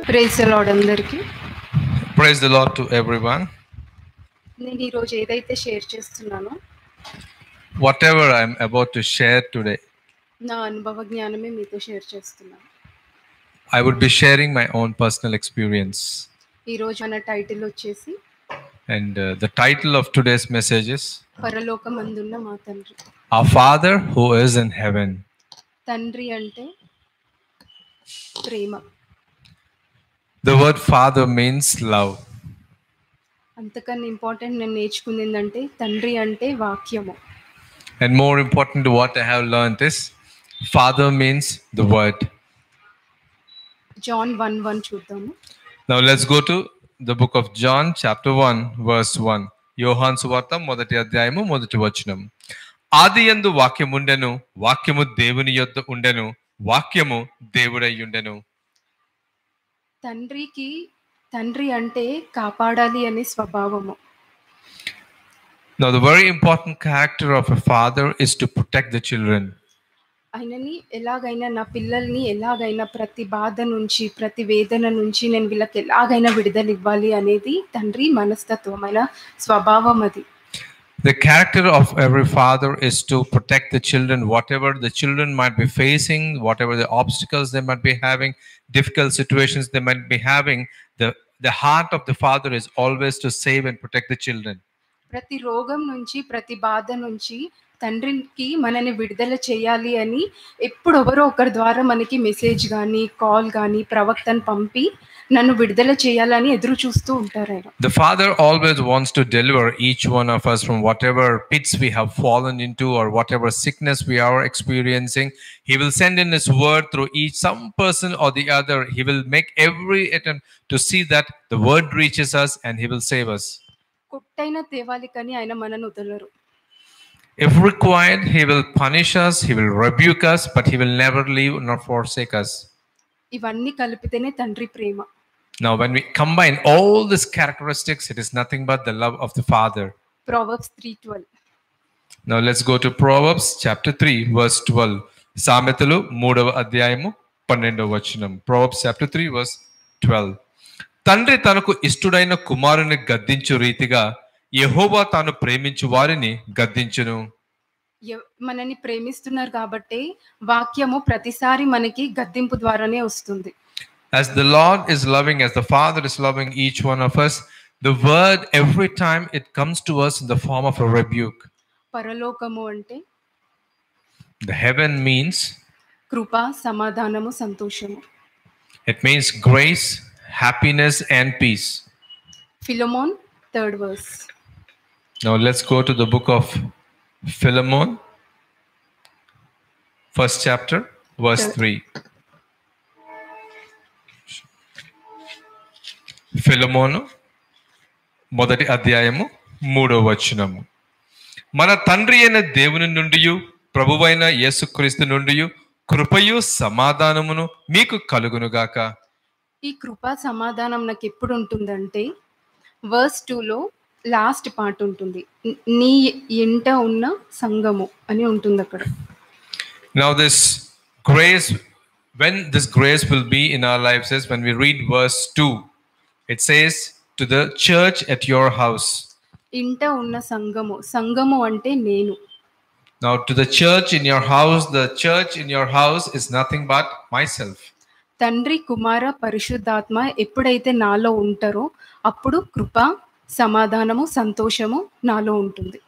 Praise the lord అందరికీ. Praise the Lord to everyone. నేను ఈరోజు ఏదైతే షేర్ చేస్తున్నానో Whatever I'm about to share today, నా అనుభవ జ్ఞానమే మీతో షేర్ చేస్తున్నాను. I would be sharing my own personal experience. ఈరోజు మన టైటిల్ వచ్చేసి And the title of today's message is పరలోకమందున్న మా తండ్రి. Our Father who is in heaven. తండ్రి అంటే ప్రేమ. The word Father means love. అంతకన్నా ఇంపార్టెంట్ నేను నేర్చుకుంది ఏంటంటే తండ్రి అంటే వాక్యము. And more important to what I have learned is Father means the word. John 1:1 చూద్దాము. Now let's go to the book of John chapter 1 verse 1. యోహాను సువార్త మొదటి అధ్యాయము మొదటి వచనం. ఆదియందు వాక్యముండెను, వాక్యము దేవుని యొద్ద ఉండెను, వాక్యము దేవుడై ఉండెను. తండ్రి అంటే కాపాడాలి అనే స్వభావము. Now the very important character of a father is to protect the children. ఆయనని ఎలాగైనా నా పిల్లల్ని ఎలాగైనా ప్రతి బాధ నుంచి ప్రతి వేదన నుంచి నేను వీళ్ళకి ఎలాగైనా విడుదల ఇవ్వాలి అనేది తండ్రి మనస్తత్వమైన స్వభావం అది. The character of every father is to protect the children, whatever the children might be facing, whatever the obstacles they might be having, difficult situations they might be having. The heart of the father is always to save and protect the children. ప్రతి రోగం నుంచి ప్రతి బాధ నుంచి తండ్రికి మనని విడుదల చేయాలి అని ఎప్పుడు ఎవరో ఒకరి ద్వారా మనకి మెసేజ్ కానీ కాల్ కానీ ప్రవక్తను పంపి నన్ను విడుదల చేయాలని ఎదురు చూస్తూ ఉంటారు ఆయన. The father always wants to deliver each one of us from whatever pits we have fallen into or whatever sickness we are experiencing. He will send in his word through some person or the other. He will make every attempt to see that the word reaches us and he will save us. కొట్టైన తేవాలి కానీ ఆయన మనను వదలరు. If required, he will punish us, he will rebuke us, but he will never leave nor forsake us. ఇవన్నీ కలిపితేనే తండ్రి ప్రేమ. Now when we combine all these characteristics, it is nothing but the love of the Father. Proverbs 3:12. Now let's go to Proverbs chapter 3 verse 12. సామెతలు 3వ అధ్యాయము 12వ వచనం. Proverbs chapter 3 verse 12. తండ్రి తనకు ఇష్టుడైన కుమారుని గద్దించు రీతిగా యెహోవా తాను ప్రేమించు వారిని గద్దించును. మనని ప్రేమిస్తున్నారు కాబట్టి వాక్యము ప్రతిసారి మనకి గద్దింపు ద్వారానే వస్తుంది. As the Lord is loving, as the Father is loving each one of us, the word every time it comes to us in the form of a rebuke. పరలోకము అంటే The heaven means కృప, సమాధానము, సంతోషము. it means grace, happiness and peace. Philemon 3rd verse. Now let's go to the book of Philemon, first chapter, verse 3. Philemon మొదటి అధ్యాయము 3వ వచనము. మన తండ్రి అయిన దేవుని నుండి ప్రభువైన యేసుక్రీస్తు నుండి కృపయు సమాధానమును మీకు కలుగునుగాక. ఈ కృప సమాధానం నాకు ఎప్పుడు ఉంటుందంటే verse 2లో లాస్ట్ పార్ట్ ఉంటుంది. నీ ఇంట ఉన్న సంఘము అని ఉంటుంది అక్కడ. Now this grace, when this grace will be in our lives is when we read verse 2. It says to the church at your house. ఇంట ఉన్న సంఘము, సంఘము అంటే నేను. Now to the church in your house, the church in your house is nothing but myself. తండ్రి, కుమార, పరిశుద్ధాత్మ ఎప్పుడైతే నాలో ఉంటారో అప్పుడు కృప, సమాధానము, సంతోషము నాలో ఉంటుంది.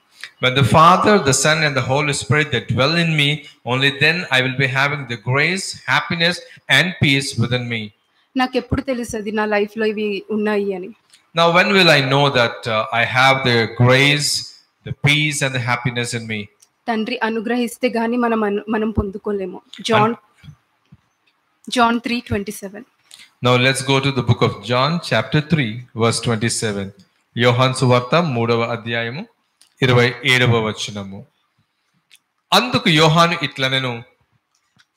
When the Father, the Son and the Holy Spirit that dwell in me, only then I will be having the grace, happiness and peace within me. నాకు ఎప్పుడు తెలుస్తుంది నా లైఫ్ లో ఇవి ఉన్నాయి అని? Now when will I know that I have the grace, the peace and the happiness in me? తండ్రి అనుగ్రహిస్తే గాని మనం పొందుకోలేము. John 3:27. Now let's go to the book of John chapter 3 verse 27. యోహాను సువార్త 3వ అధ్యాయము 27వ వచనము. అందుకు యోహాను ఇట్లనెను,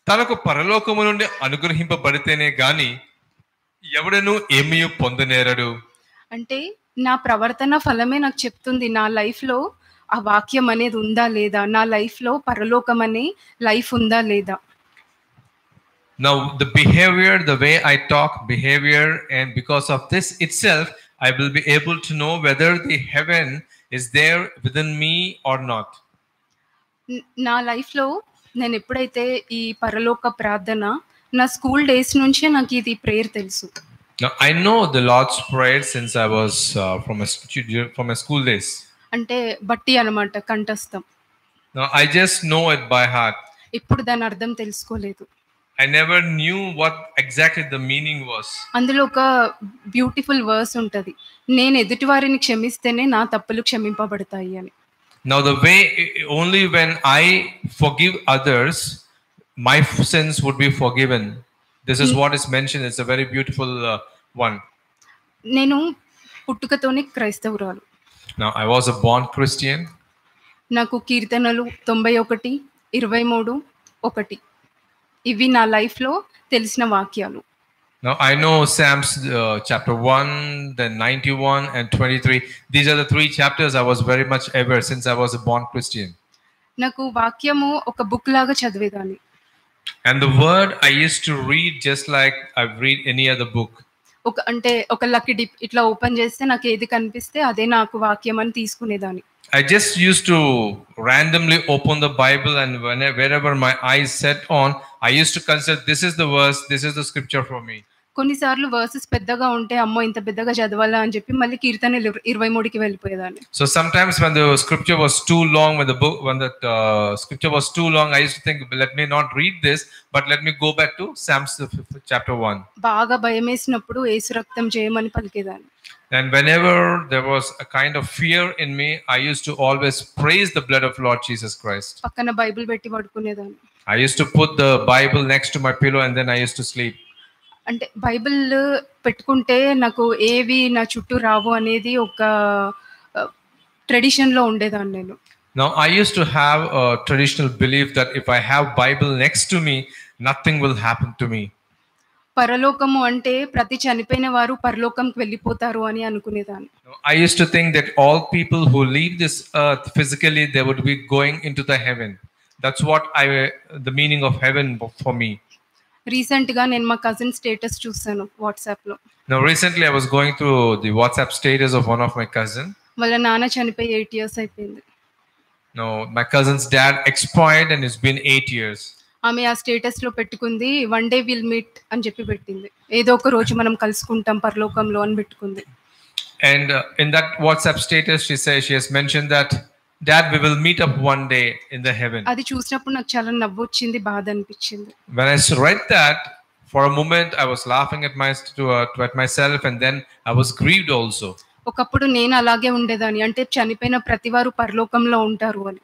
తనకు పరలోకము నుండి అనుగ్రహింపబడితేనే గాని ఎవడను ఏమీ పొందనేరడు. అంటే నా ప్రవర్తన ఫలమే నాకు చెప్తుంది నా లైఫ్ లో ఆ వాక్యం అనేది ఉందా లేదా, నా లైఫ్ లో పరలోకం అనే లైఫ్ ఉందా లేదా. Now, the behavior, the way I talk, behavior, and because of this itself, I will be able to know whether the heaven is there within me or not. నా లైఫ్‌లో నేనెప్పుడైతే ఈ పరలోక ప్రార్థన నా స్కూల్ డేస్ నుంచే నాకిది ప్రేయర్ తెలుసు. Now, I know the Lord's Prayer since I was from my school days. అంటే బట్టి అన్నమాట కంఠస్థం. Now, I just know it by heart. ఎప్పుడు దాని అర్థం తెలుసుకోలేదు. I never knew what exactly the meaning was. అందులో ఒక బ్యూటిఫుల్ వర్స్ ఉంటది. నేను ఎదుటి వారిని క్షమిస్తేనే నా తప్పులు క్షమింపబడతాయి అని. Now, the way only when I forgive others, my sins would be forgiven. This is what is mentioned. It's a very beautiful one. నేను పుట్టుకతోనే క్రైస్తవురాలు. Now, I was a born Christian. నాకు కీర్తనలు 91, 23, 1 ఇవి నా లైఫ్‌లో తెలిసిన వాక్యాలు. Now, I know Psalms chapter 1, then 91 and 23. These are the three chapters I was very much aware since I was a born Christian. నాకు వాక్యము ఒక బుక్ లాగా చదివేదాన్ని. And the word I used to read just like I read any other book. ఒక lucky dip ఇట్లా open చేస్తే నాకు ఏది కనిపిస్తే అదే నాకు వాక్యం అని తీసుకునేదాన్ని. I just used to randomly open the Bible, and wherever my eyes set on, I used to consider this is the verse, this is the scripture for me. కొన్నిసార్లు వర్సెస్ పెద్దగా ఉంటే అమ్మో ఇంత పెద్దగా చదవాలా అని చెప్పి మళ్ళీ కీర్తనలు 23కి వెళ్ళిపోయేదాన్ని. So sometimes when the scripture was too long, when the scripture was too long, I used to think, let me not read this, but let me go back to Psalms chapter 1. బాగా భయమేసినప్పుడు యేసు రక్తం చేయమని పలికేదాన్ని. And whenever there was a kind of fear in me, I used to always praise the blood of Lord Jesus Christ. పక్కన Bible పెట్టి పడుకునేదాన్ని. I used to put the Bible next to my pillow and then I used to sleep. అంటే Bible పెట్టుకుంటే నాకు ఏవి నా చుట్టూ రావు అనేది ఒక ట్రెడిషన్‌లో ఉండేదాన్ని నేను. Now, I used to have a traditional belief that if I have Bible next to me, nothing will happen to me. పరలోకము అంటే ప్రతి చనిపోయిన వారు పరలోకంకి వెళ్ళిపోతారు అని అనుకునేదాన్ని. I used to think that all people who leave this earth physically, they would be going into the heaven. That's what the meaning of heaven for me. Recent గా నేను మా కజిన్ స్టేటస్ చూసాను వాట్సాప్ లో. Now, recently I was going through the WhatsApp status of one of my cousin. వాళ్ళ నాన్న చనిపోయి 8 years అయిపోయింది. No, my cousin's dad expired and it's been 8 years. ఆమె ఆ స్టేటస్ లో పెట్టుకుంది వన్ డే విల్ మీట్ అని చెప్పి పెట్టింది. ఏదో ఒక రోజు మనం కలుసుకుంటాం పరలోకంలో అని పెట్టుకుంది. And in that WhatsApp status she has mentioned that Dad, we will meet up one day in the heaven. అది చూసినప్పుడు నాకు చాలా నవ్వు వచ్చింది, బాధ అనిపించింది. When I read that, for a moment I was laughing at myself, and then I was grieved also. ఒకప్పుడు నేను అలాగే ఉండేదాన్ని, అంటే చనిపోయిన ప్రతివారు పరలోకంలో ఉంటారు అని.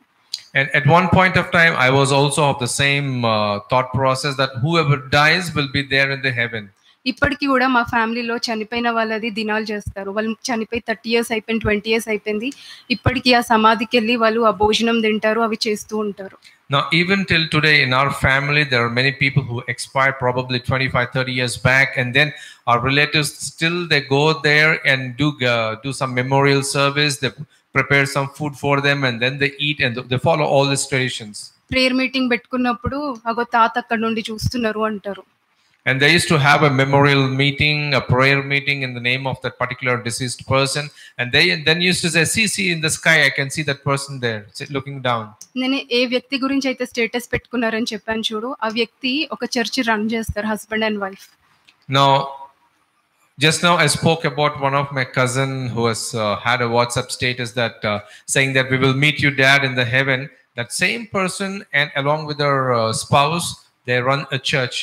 And at one point of time I was also of the same thought process that whoever dies will be there in the heaven. ఇప్పటికీ కూడా మా ఫ్యామిలీలో చనిపోయిన వాళ్ళది దినాలు చేస్తారు. వాళ్ళు చనిపోయి 30 years అయిపోయింది, 20 years అయిపోయింది. ఇప్పటికీ ఆ సమాధికి వెళ్ళి వాళ్ళు ఆ భోజనం తింటారు, అవి చేస్తూ ఉంటారు. Now, even till today in our family, there are many people who expired probably 25-30 years back, and then our relatives still they go there and do some memorial service. They prepare some food for them, and then they eat, and they follow all these traditions. Prayer meeting పెట్టుకున్నప్పుడు అగో తాత అక్కడ నుండి చూస్తున్నారు అంటారు. And they used to have a memorial meeting, a prayer meeting in the name of that particular deceased person, and they then used to say, see in the sky, I can see that person there looking down. నేను ఏ వ్యక్తి గురించి అయితే status పెట్టుకున్నారని చెప్పాను చూడు, ఆ వ్యక్తి ఒక church run చేస్తారు, husband and wife. Now, just now I spoke about one of my cousin who has had a WhatsApp status that saying that we will meet you, Dad, in the heaven. That same person, and along with her spouse, they run a church.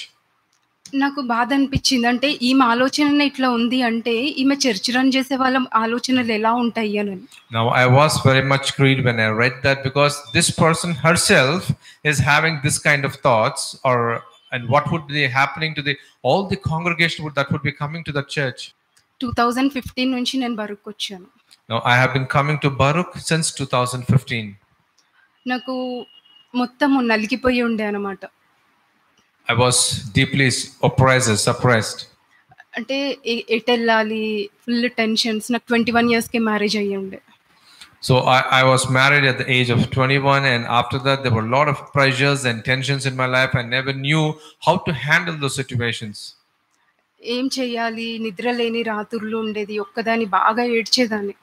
నాకు బాధ అనిపించింది, అంటే ఈమె ఆలోచన ఇట్లా ఉంది అంటే ఈమె చర్చ్ రన్ చేసే వాళ్ళ ఆలోచనలు ఎలా ఉంటాయి అని. Now, I was very much grieved when I read that, because this person herself is having this kind of thoughts, and what would be happening to all the congregation that would be coming to the church. 2015 నుంచి నేను బరుక్ వచ్చాను. Now, I have been coming to Baruch since 2015. నాకు మొత్తము నలిగిపోయి ఉండే అన్నమాట. I was deeply suppressed. అంటే ఎటు వెళ్ళాలి, ఫుల్ టెన్షన్స్. నాకు 21 yearsకే మ్యారేజ్ అయ్యి ఉండే. So I was married at the age of 21, and after that there were a lot of pressures and tensions in my life. I never knew how to handle those situations. ఏం చెయ్యాలి? నిద్ర లేని రాత్రుళ్ళు ఉండేది. ఒక్కదాన్ని బాగా ఏడ్చేదాన్ని.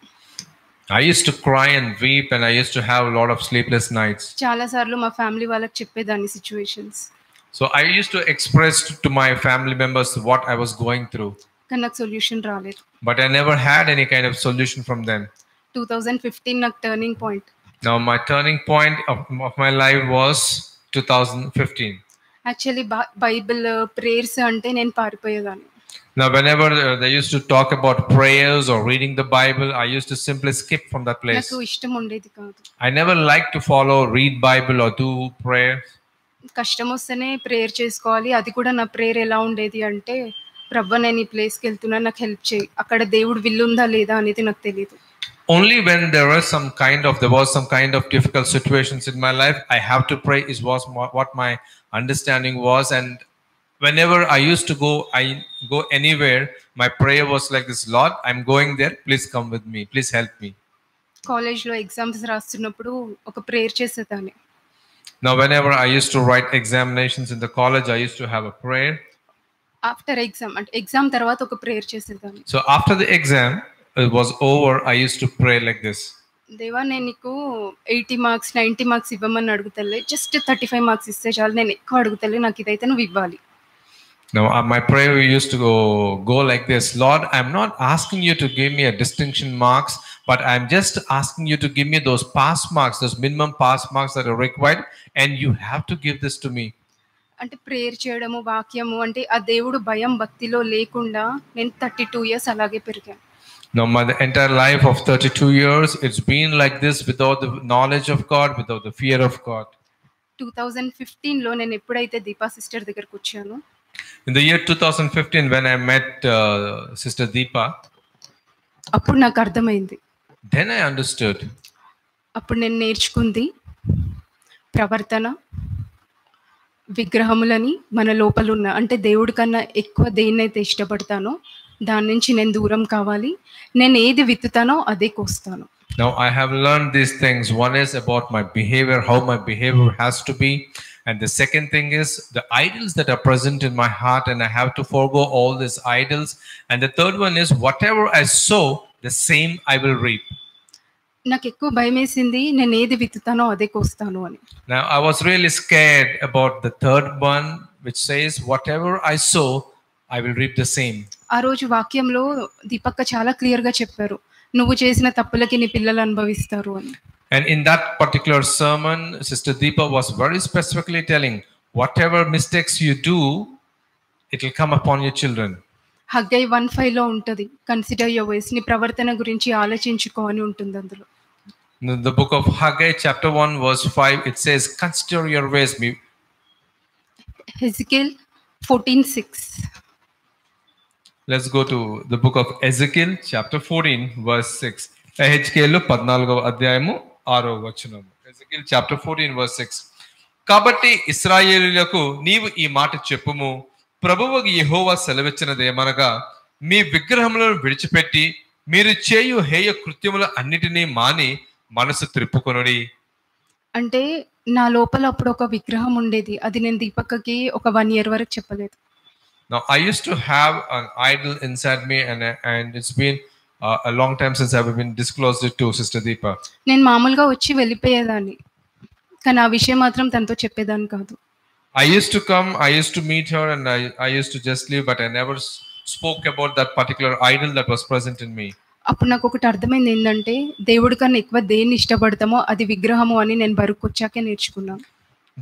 I used to cry and weep, and I used to have a lot of sleepless nights. చాలా సార్లు మా ఫ్యామిలీ వాళ్ళకి చెప్పేదాన్ని situations. So I used to express to my family members what I was going through, కానీ నాకు solution రాలేదు. but I never had any kind of solution from them. 2015 నాకు turning point. Now my turning point of my life was 2015. Actually Bible prayers అంటే నేను పారిపోయేదాన్ని. Now whenever they used to talk about prayers or reading the Bible, I used to simply skip from that place. నాకు ఇష్టం ఉండేది కాదు. I never liked to read Bible or do prayer. కష్టం వస్తేనే prayer చేసుకోవాలి. అది కూడా నా ప్రేయర్ ఎలా ఉండేది అంటే, ప్రభు నేను ఈ ప్లేస్కి వెళ్తున్నా, నాకు హెల్ప్ చేయి. అక్కడ దేవుడు విల్లు ఉందా లేదా అనేది నాకు తెలియదు. Only when there was some kind of difficult situations in my life, I have to pray is what my understanding was. And whenever I used to go anywhere, my prayer was like this: Lord, I'm going there, please come with me, please help me. కాలేజ్లో exams రాస్తున్నప్పుడు ఒక prayer చేసేదాన్ని. Now whenever I used to write examinations in the college, I used to have a prayer. After exam అంటే exam తర్వాత ఒక prayer చేసేదాన్ని. So after the exam it was over, I used to pray like this: దేవా, నేను నీకు 80 marks 90 marks ఇవ్వమని అడుగుతలే, just 35 marks ఇస్తే చాలు, నేను ఎక్కువ అడుగుతలే, నాకు ఇదైతే నువ్వు ఇవ్వాలి. Now my prayer used to go like this: Lord, I'm not asking you to give me a distinction marks, but I'm just asking you to give me those pass marks, those minimum pass marks that are required, and you have to give this to me. అంటే prayer చేయడము, వాక్యము అంటే ఆ దేవుడు భయం భక్తిలో లేకుండా నేను 32 ఇయర్స్ అలాగే పెరిగాను. Now my entire life of 32 years, it's been like this, without the knowledge of God, without the fear of God. 2015లో నేను ఎప్పుడైతే దీపా సిస్టర్ దగ్గరకు వచ్చాను, In the year 2015, when I met Sister Deepa, అప్పుడు నాకు అర్థమైంది. then I understood. అప్పుడు నేను నేర్చుకుంది ప్రవర్తన, విగ్రహములని మన లోపల ఉన్న, అంటే దేవుడి కన్నా ఎక్కువ దేన్నైతే ఇష్టపడతానో దాని నుంచి నేను దూరం కావాలి. నేను ఏది విత్తుతానో అదే కోస్తాను. Now I have learned these things. One is about my behavior, how my behavior has to be. And the second thing is the idols that are present in my heart, and I have to forego all these idols. And the third one is whatever I sow, the same I will reap. నాకు ఎక్కువ భయం వేసింది, నేను ఏది విత్తుతానో అదే కోస్తాను అని. Now I was really scared about the third one, which says whatever I sow, I will reap the same. ఆ రోజు వాక్యంలో దీపక్క చాలా క్లియర్గా చెప్పారు, నువ్వు చేసిన తప్పులకి నీ పిల్లలు అనుభవిస్తారు అని. And in that particular sermon, Sister Deepa was very specifically telling, whatever mistakes you do, it will come upon your children. Haggai 1:5లో ఉంటుంది, కన్సిడర్ యువర్ వేస్, నీ ప్రవర్తన గురించి ఆలోచించుకో అని ఉంటుంది అందులో. In the book of Haggai, chapter 1, verse 5, it says, consider your ways. హెజికేల్ 14:6. Let's go to the book of Ezekiel, chapter 14, verse 6. Ezekiel 14వ అధ్యాయము 6వ వచనము. Ezekiel chapter 14, verse 6. కాబట్టి ఇశ్రాయేలీయులకు నీవు ఈ మాట చెప్పుము, ప్రభువు యెహోవా సెలవిచ్చినదేమనగా, మీ విగ్రహములను విడిచిపెట్టి మీరు చేయు హేయ కృత్యముల అన్నిటినీ మాని మనసు త్రిప్పుకొనుడి. అంటే నా లోపల అప్పుడు ఒక విగ్రహం ఉండేది, అది నేను దీపక్కకి ఒక 1 year వరకు చెప్పలేదు. Now I used to have an idol inside me, and it's been a long time since I've been disclosed it to Sister Deepa. నేను మామూలుగా వచ్చి వెళ్ళిపోయేదాన్ని, కానీ ఆ విషయం మాత్రం తనతో చెప్పేదాన్ని కాదు. I used to come, I used to meet her, and I used to just leave, but I never spoke about that particular idol that was present in me. అప్పుడు నాకు ఒకటి అర్థమైంది, ఏంటంటే దేవుడి కన్నా ఎక్కువ దేన్ని ఇష్టపడతామో అది విగ్రహము అని నేను బరుకు వచ్చాకే నేర్చుకున్నాను.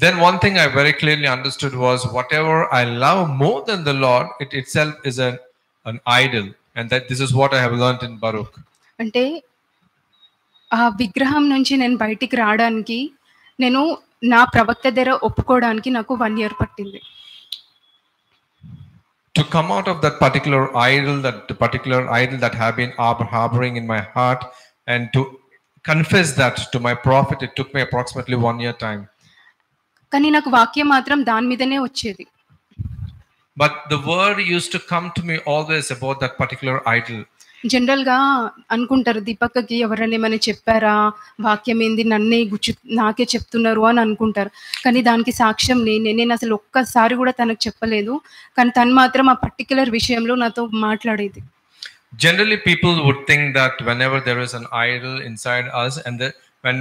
Then one thing I very clearly understood was whatever I love more than the Lord, it itself is an idol, and that this is what I have learned in Baruch. అంటే ఆ విగ్రహం నుంచి నేను బయటికి రావడానికి, నేను నా ప్రవక్త దగ్గర ఒప్పుకోవడానికి నాకు 1 year పట్టింది. To come out of that particular idol that have been harboring in my heart, and to confess that to my prophet, it took me approximately 1 year time. కానీ నాకు వాక్యం మాత్రం దాని మీదనే వచ్చేది. But the word used to come to me always about that particular idol. జనరల్‌గా అనుకుంటారు దీపక్కకి ఎవరైనా ఏమైనా చెప్పారా? వాక్యం ఏంది నాకే చెప్తున్నారు అని అనుకుంటారు. కానీ దానికి సాక్ష్యం నేనే. నేనసలు ఒక్కసారి గూడా తనకు చెప్పలేదు. కానీ తను మాత్రం ఆ పర్టిక్యులర్ విషయంలో నాతో మాట్లాడేది. Generally, people would think that whenever there is an idol inside us, and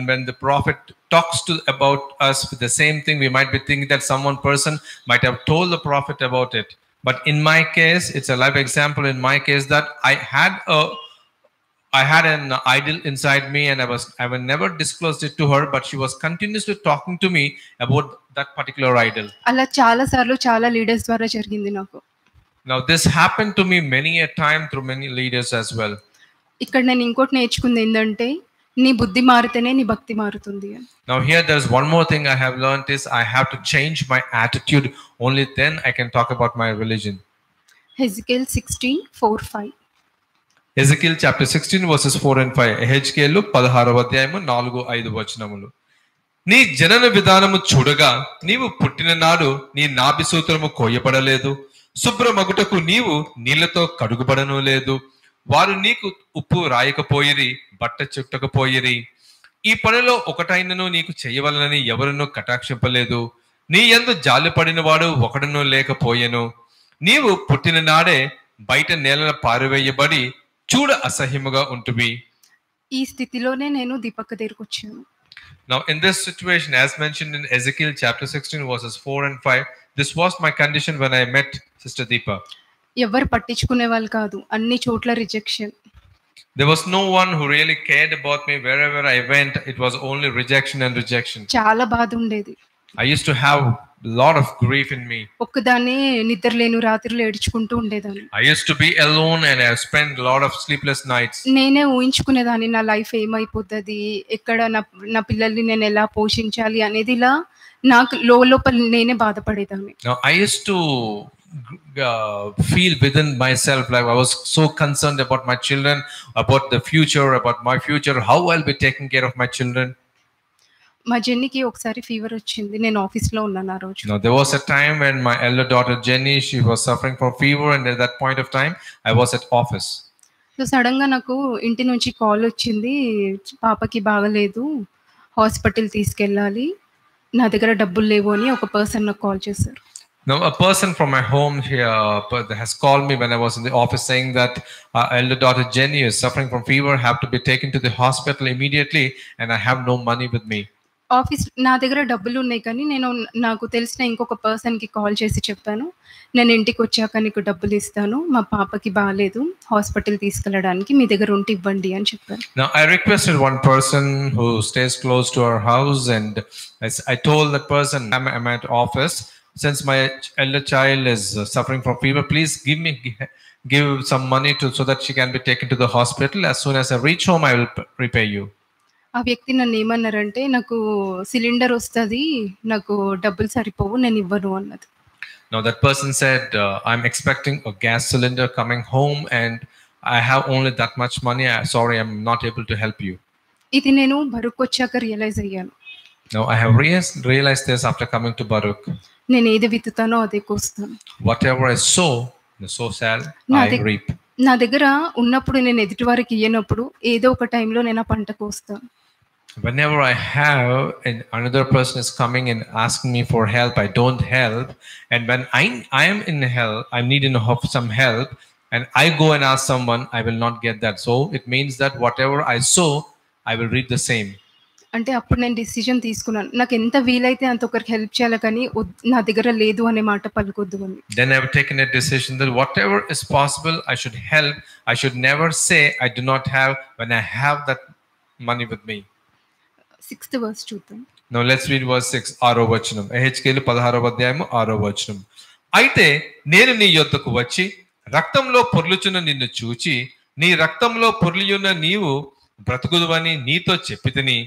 when the prophet talks to about us with the same thing, we might be thinking that someone person might have told the prophet about it. But in my case, it's a live example. In my case, that I had an idol inside me, and I will never disclosed it to her, but she was continuously talking to me about that particular idol. అలా చాలా సార్లు చాలా leaders ద్వారా జరిగింది నాకు. Now, this happened to me many a time through many leaders as well. ఇక్కడ నేను ఇంకోటి నేర్చుకుంది ఏందంటే నీ బుద్ధి మారితేనే నీ భక్తి మారుతుంది అని. Now here there's one more thing I have learned is I have to change my attitude. Only then I can talk about my religion. హెజ్కేల్ 16:4-5. Ezekiel chapter 16 verses 4 and 5. హెజ్కేలు 16వ అధ్యాయము 4-5 వచనములు. నీ జనన విధానము చూడగా నీవు పుట్టిన నాడు నీ నాభి సూత్రము కోయబడలేదు, శుభ్రమగుటకు నీవు నీళ్లతో కడుగుబడను లేదు. వారు నీకు ఉప్పు రాయకపోయిరి, బట్ట చుట్టకపోయిరి. ఈ పనిలో ఒకటైనను నీకు చేయవలనని ఎవరునూ కటాక్షింపలేదు. నీ యందు జాలిపడిన వాడు ఒకడునూ లేకపోయెను. నీవు పుట్టిన నాడే బయట నేలన పారివేయబడి చూడ అసహ్యముగా ఉంటువి. ఈ స్థితిలోనే నేను దీపక్క దగ్గరికి వచ్చాను. Now in this situation, as mentioned in Ezekiel chapter 16 verses 4 and 5, this was my condition when I met Sister Deepa. ఎవరు పట్టించుకునే వాళ్ళు కాదు, అన్ని చోట్ల rejection. There was no one who really cared about me. Wherever I went, it was only rejection and rejection. చాలా బాధ ఉండేది. I used to have a lot of grief in me. ఒక్కదాన్నే నిద్రలేను రాత్రులు ఏడ్చుకుంటూ ఉండేదాన్ని. I used to be alone and I spent a lot of sleepless nights. నేనే ఊహించుకునేదాన్ని నా life ఏమైపోతుంది, ఎక్కడ నా పిల్లల్ని నేను ఎలా పోషించాలి అనేది ఇలా నాకు లోపల నేనే బాధపడేదాన్ని. Now I used to feel within myself like I was so concerned about my children, about the future, about my future, how I'll be taking care of my children. మా జెన్నీకి ఒకసారి ఫీవర్ వచ్చింది. నేను ఆఫీస్లో ఉన్నాను ఆ రోజు. Now there was a time when my elder daughter Jenny, she was suffering from fever, and at that point of time I was at office. So sudden గా నాకు ఇంటి నుంచి కాల్ వచ్చింది, పాపకి బాగలేదు, హాస్పిటల్ తీసుకెళ్ళాలి, నా దగ్గర డబ్బులు లేవు అని ఒక పర్సన్ నాకు కాల్ చేశారు. Now a person from my home here has called me when I was in the office saying that our elder daughter Jenny is suffering from fever, have to be taken to the hospital immediately, and I have no money with me. Office నా దగ్గర డబ్బులు ఉన్నాయి, కానీ నాకు తెలిసిన ఇంకొక పర్సన్కి call చేసి చెప్పాను, నేను ఇంటికి వచ్చాక నీకు డబ్బులు ఇస్తాను, మా పాపకి బాగాలేదు, హాస్పిటల్ తీసుకెళ్ళడానికి మీ దగ్గర ఉంటే ఇవ్వండి అని చెప్పాను. Now I requested one person who stays close to our house, and I told that person, I'm at office, since my elder child is suffering from fever, please give some money so that she can be taken to the hospital. As soon as I reach home, I will repay you. ఆ వ్యక్తి నన్ను ఏమన్నారంటే, నాకు cylinder వస్తుంది, నాకు డబ్బులు సరిపోవు, నేను ఇవ్వను అన్నది. Now that person said, I'm expecting a gas cylinder coming home and I have only that much money. Sorry, I'm not able to help you. ఇది నేను బరుకు వచ్చాక రియలైజ్ అయ్యాను. Now I have realized this after coming to Baruch. నేను ఏది విత్తుతానో అదే కోస్తాను. Whatever I sow, the sow shall I reap. నా దగ్గర ఉన్నప్పుడు నేను ఎదుటి వారికి ఇయ్యనప్పుడు ఏదో ఒక టైంలో నేను ఆ పంట కోస్తాను. Whenever I have and another person is coming and asking me for help, I don't help. And when I am in hell, I'm needing some help, and I go and ask someone, I will not get that. So it means that whatever I sow, I will reap the same. అంటే అప్పుడు నేను decision తీసుకున్నాను, నాకు ఎంత వీలైతే అంత ఒకరికి help చేయాలి, కానీ నా దగ్గర లేదు అనే మాట పలుకొద్దు అని. Then I have taken a decision that whatever is possible, I should help. I should never say I do not have when I have that money with me. 6th verse చూద్దాం. Now let's read verse 6, 6వ వచనం. హెజ్కేలు 16వ అధ్యాయము 6వ వచనం. అయితే నేను నీ యొద్దకు వచ్చి రక్తంలో పొర్లుచున్న నిన్ను చూచి, నీ రక్తంలో పొర్లియున్న నీవు బ్రతుకుదువని నీతో చెప్పితిని,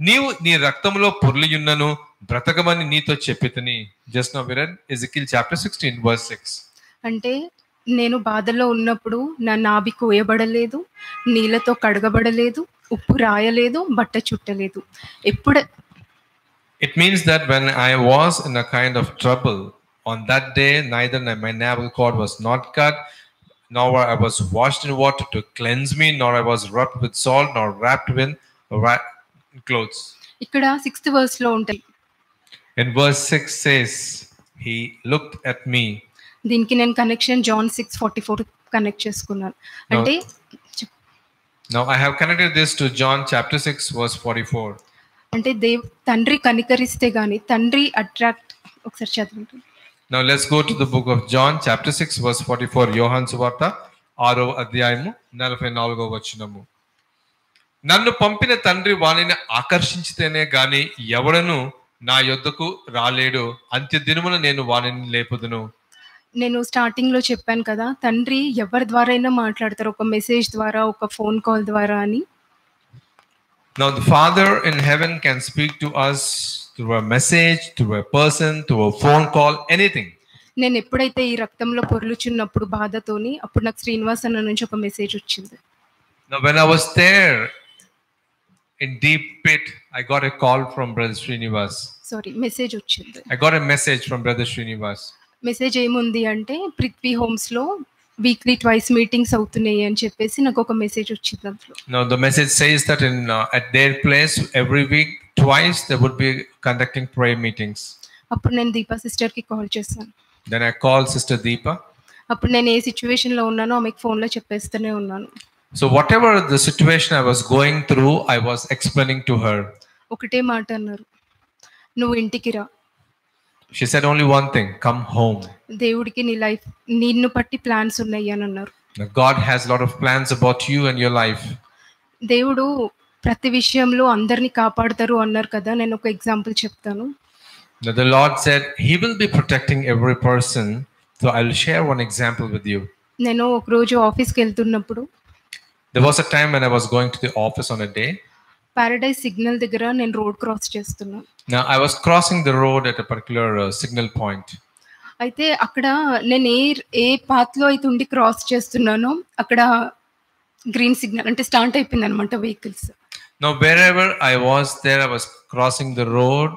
నీవు నీ రక్తంలో పొర్లియున్నను బ్రతకమని నీతో చెప్పితిని. Just now we read Ezekiel chapter 16 verse 6. అంటే నేను బాధలో ఉన్నప్పుడు నా నాభి కోయబడలేదు, నీళ్ళతో కడగబడలేదు, ఉప్పు రాయలేదు, బట్ట చుట్టలేదు. It means that when I was in a kind of trouble, on that day neither my navel cord was not cut, nor I was washed in water to cleanse me, nor I was rubbed with salt, nor wrapped in clothes. ఇక్కడ 6th verse లో ఉంటాయి. In verse 6 says, he looked at me. దీనికి నేను connection John 6:44 connect చేసుకున్నాను. అంటే Now I have connected this to John chapter 6 verse 44. అంటే తండ్రి కనికరిస్తే గాని తండ్రి అట్రాక్ట్. ఒకసారి చదవండి. Now let's go to the book of John chapter 6 verse 44. యోహాను సువార్త 6వ అధ్యాయము 44వ వచనము. నన్ను పంపిన తండ్రి వానిని ఆకర్షించితేనే గాని ఎవడను నా యొద్దకు రాలేడు. అంత్య దినమున నేను వానిని లేపుదును. నేను స్టార్టింగ్ లో చెప్పాను కదా, తండ్రి ఎవరి ద్వారా అయినా మాట్లాడతారు, ఒక మెసేజ్ ద్వారా, ఒక ఫోన్ కాల్ ద్వారా అని. Now the Father in heaven can speak to us through a message, through a person, through a phone call, anything. నేను ఎప్పుడైతే ఈ రక్తంలో పొర్లుచున్నప్పుడు బాధతోని అప్పుడు నాకు శ్రీనివాస్ అన్న నుంచి ఒక మెసేజ్ వచ్చింది. Now when I was there in deep pit, I got a call from Brother Srinivas. Message వచ్చింది. I got a message from Brother Srinivas. Message ఏముంది అంటే పృథ్వీ హోమ్స్ లో వీక్లీ ట్వైస్ మీటింగ్స్ అవుతున్నాయి అని చెప్పేసి నాకు ఒక మెసేజ్ వచ్చింది అందులో. Now the message says that in at their place every week twice they would be conducting prayer meetings. అప్పుడు నేను దీపా సిస్టర్ కి కాల్ చేశాను. Then I called Sister Deepa. అప్పుడు నేను ఏ సిచ్యువేషన్ లో ఉన్నానో ఆమెకి ఫోన్ లో చెప్పేస్తూనే ఉన్నాను. So whatever the situation I was going through, I was explaining to her. ఒకటే మాట అన్నారు, నువ్వు ఇంటికి రా. She said only one thing, come home. దేవుడికి నీ లైఫ్ నిన్ను పట్టి ప్లాన్స్ ఉన్నాయి అని అన్నారు. God has a lot of plans about you and your life. దేవుడు ప్రతి విషయంలో అందరిని కాపాడతారు అన్నారు కదా, నేను ఒక ఎగ్జాంపుల్ చెప్తాను. Now the Lord said he will be protecting every person. So I will share one example with you. నేను ఒక రోజు ఆఫీస్కి వెళ్తున్నప్పుడు, there was a time when I was going to the office on a day. Paradise signal దగ్గర నేను road cross చేస్తున్నాను. Now I was crossing the road at a particular signal point. అయితే అక్కడ నేను ఏ పాత్ లో అయితే ఉండి క్రాస్ చేస్తున్నానో అక్కడ గ్రీన్ సిగ్నల్ అంటే స్టార్ట్ అయిపోయింది అనమాట vehicles. Now wherever I was there, I was crossing the road.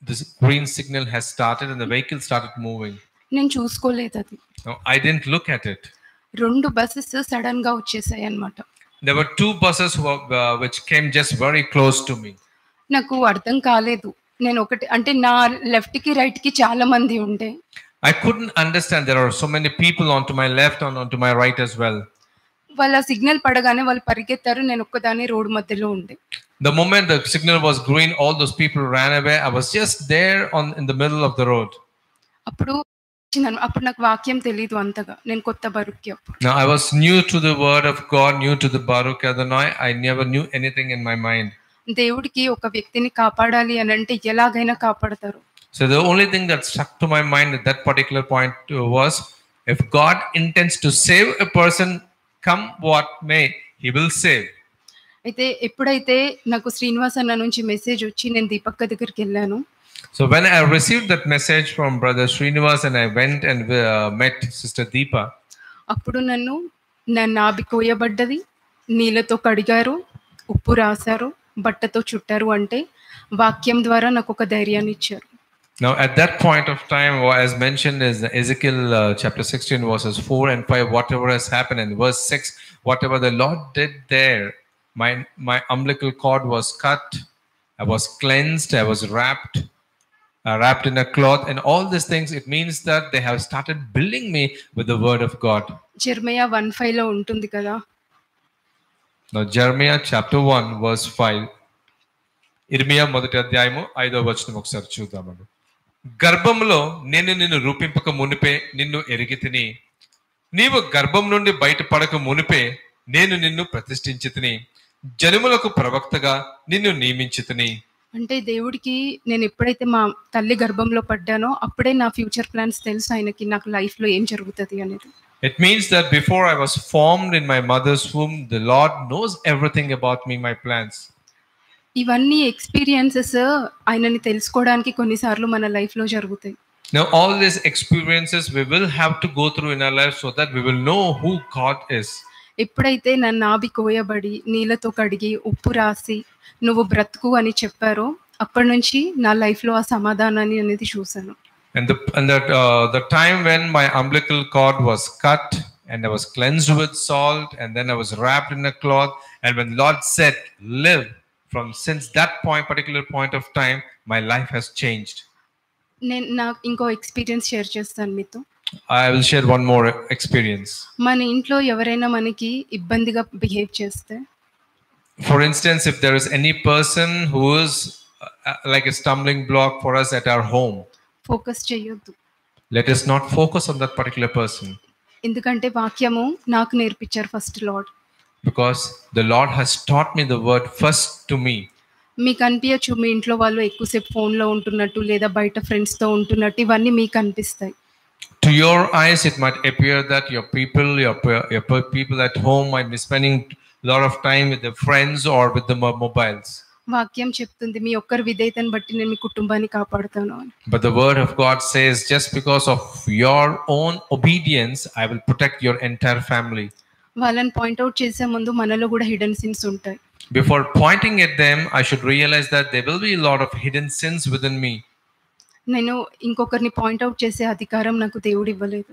This green signal has started and the vehicle started moving. నేను చూసుకోలేదు అది. No, I didn't look at it. 2 buses sudden గా వచ్చేసాయి అన్నమాట. There were 2 buses which came just very close to me. నాకు అర్థం కాలేదు. నేను ఒకటి అంటే నా లెఫ్ట్ కి రైట్ కి చాలా మంది ఉండే. I couldn't understand. There are so many people onto my left and onto my right as well. వాళ్ళ సిగ్నల్ పడగానే వాళ్ళు పరిగెత్తారు, నేను ఒక్కదాన్ని రోడ్ మధ్యలో ఉండే. The moment the signal was green, all those people ran away. I was just there in the middle of the road. అప్పుడు నాకు వాక్యం తెలియదు అంతగా, నేను కొత్త బరుక్కి. Now I was new to the word of God, new to the Baruch Adonai. I never knew anything in my mind. దేవుడికి ఒక వ్యక్తిని కాపాడాలి అని అంటే ఎలాగైనా కాపాడతారు. So the only thing that stuck to my mind at that particular point was, if God intends to save a person, come what may, he will save. అయితే ఎప్పుడైతే నాకు శ్రీనివాస్ అన్న నుంచి మెసేజ్ వచ్చి నేను దీపక్క దగ్గరికి వెళ్ళాను. So when I received that message from Brother Srinivas and I went and met Sister Deepa, అప్పుడు నన్ను నాభి కోయబడ్డది, నీళ్ళతో కడిగారు, ఉప్పు రాశారు, బట్టతో చుట్టారు, అంటే వాక్యం ద్వారా నాకు ఒక ధైర్యాన్ని ఇచ్చారు. Now at that point of time, as mentioned is Ezekiel chapter 16 verses 4 and 5, whatever has happened, in verse 6, whatever the Lord did there, my umbilical cord was cut, I was cleansed, I was wrapped in a cloth, and all these things, it means that they have started building me with the word of God. జెర్మయా 1:5 లో ఉంటుంది కదా. Now Jeremiah chapter 1 verse 5, ఇర్మియా మొదటి అధ్యాయము 5వ వచనం ఒకసారి చూద్దామండి. గర్భంలో నేను నిన్ను రూపింపక మునిపే నిన్ను ఎరిగితిని, నీవు గర్భం నుండి బయటపడక మునిపే నేను నిన్ను ప్రతిష్ఠించితిని, జనములకు ప్రవక్తగా నిన్ను నియమించితిని. అంటే దేవుడికి నేను ఎప్పుడైతే మా తల్లి గర్భంలో పడ్డానో అప్పుడే నా ఫ్యూచర్ ప్లాన్స్ తెలుసు ఆయనకి, నాకు లైఫ్ లో ఏం జరుగుతుంది అనేది. It means that before I was formed in my mother's womb, the Lord knows everything about me, my plans. ఇవన్నీ ఎక్స్పీరియన్సెస్ ఆయనని తెలుసుకోవడానికి కొన్నిసార్లు మన లైఫ్ లో జరుగుతాయి. Now all these experiences we will have to go through in our life so that we will know who God is. ఎప్పుడైతే నన్ను నాభి కోయబడి నీళ్ళతో కడిగి ఉప్పు రాసి నువ్వు బ్రతుకు అని చెప్పారో అప్పటి నుంచి నా లైఫ్ లో ఆ సమాధానాన్ని అనేది చూసాను. And the time when my umbilical cord was cut and I was cleansed with salt, and then I was wrapped in a cloth. And when Lord said, live, from since that particular point of time, my life has changed. నేను నాకు ఇంకో experience share చేస్తాను మీతో. I will share one more experience. మన ఇంట్లో ఎవరైనా మనకి ఇబ్బందిగా బిహేవ్ చేస్తే, For instance, if there is any person who is like a stumbling block for us at our home, focus చేయొద్దు. let us not focus on that particular person, ఎందుకంటే వాక్యము నాకు నేర్పించారు first lord. because the Lord has taught me the word first to me. మీకు అనిపించచ్చు మీ ఇంట్లో వాళ్ళు ఎక్కువసేపు ఫోన్లో ఉంటున్నట్టు లేదా బయట ఫ్రెండ్స్తో ఉంటున్నట్టు, ఇవన్నీ మీకు అనిపిస్తాయి. To your eyes, it might appear that your people at home might be spending a lot of time with their friends or with the mobiles. వాక్యం చెప్తుంది మీ ఒక్కరి విధేయతను బట్టి నేను మీ కుటుంబాన్ని కాపాడుతాను అని. But the word of God says, just because of your own obedience, I will protect your entire family. వాళ్ళని పాయింట్అవుట్ చేసే ముందు మనలో కూడా హిడెన్ సిన్స్ ఉంటాయి. Before pointing at them, I should realize that there will be a lot of hidden sins within me. నేను ఇంకొకరిని point out చేసే అధికారం నాకు దేవుడు ఇవ్వలేదు.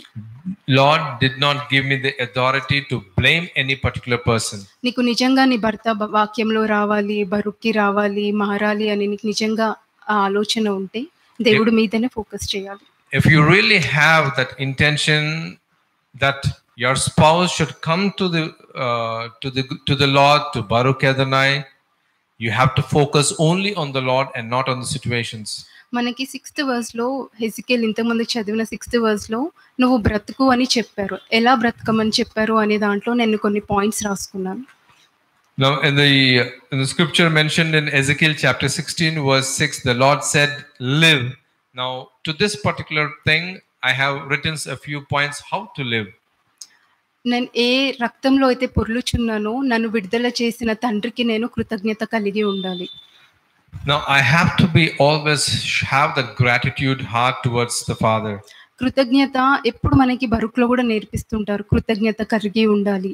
Lord did not give me the authority to blame any particular person. నీకు నిజంగా నీ భర్త వాక్యంలో రావాలి, బరుక్కి రావాలి, మారాలి అని నీకు నిజంగా ఆ ఆలోచన ఉంటే దేవుడి మీదనే ఫోకస్ చేయాలి. If you really have that intention that your spouse should come to the Lord, to Baruch Adonai, you have to focus only on the Lord and not on the situations. మనకి 6th verseలో హెజికేల్ ఇంతకుముందు చదివిన 6th verseలో నువ్వు బ్రతుకు అని చెప్పారు. ఎలా బ్రతకమని చెప్పారు అనే దాంట్లో నేను కొన్ని పాయింట్స్ రాసుకున్నాను. Now in the scripture mentioned in Ezekiel chapter 16 verse 6, the Lord said, live. Now to this particular thing, I have written a few points how to live. నేను ఏ రక్తంలో అయితే పొర్లుచున్నానో నన్ను విడుదల చేసిన తండ్రికి నేను కృతజ్ఞత కలిగి ఉండాలి. Now I have to be always have that gratitude heart towards the Father. కృతజ్ఞత ఎప్పుడు మనకి బరుకులో కూడా నేర్పిస్తుంటారు. కృతజ్ఞత కలిగి ఉండాలి.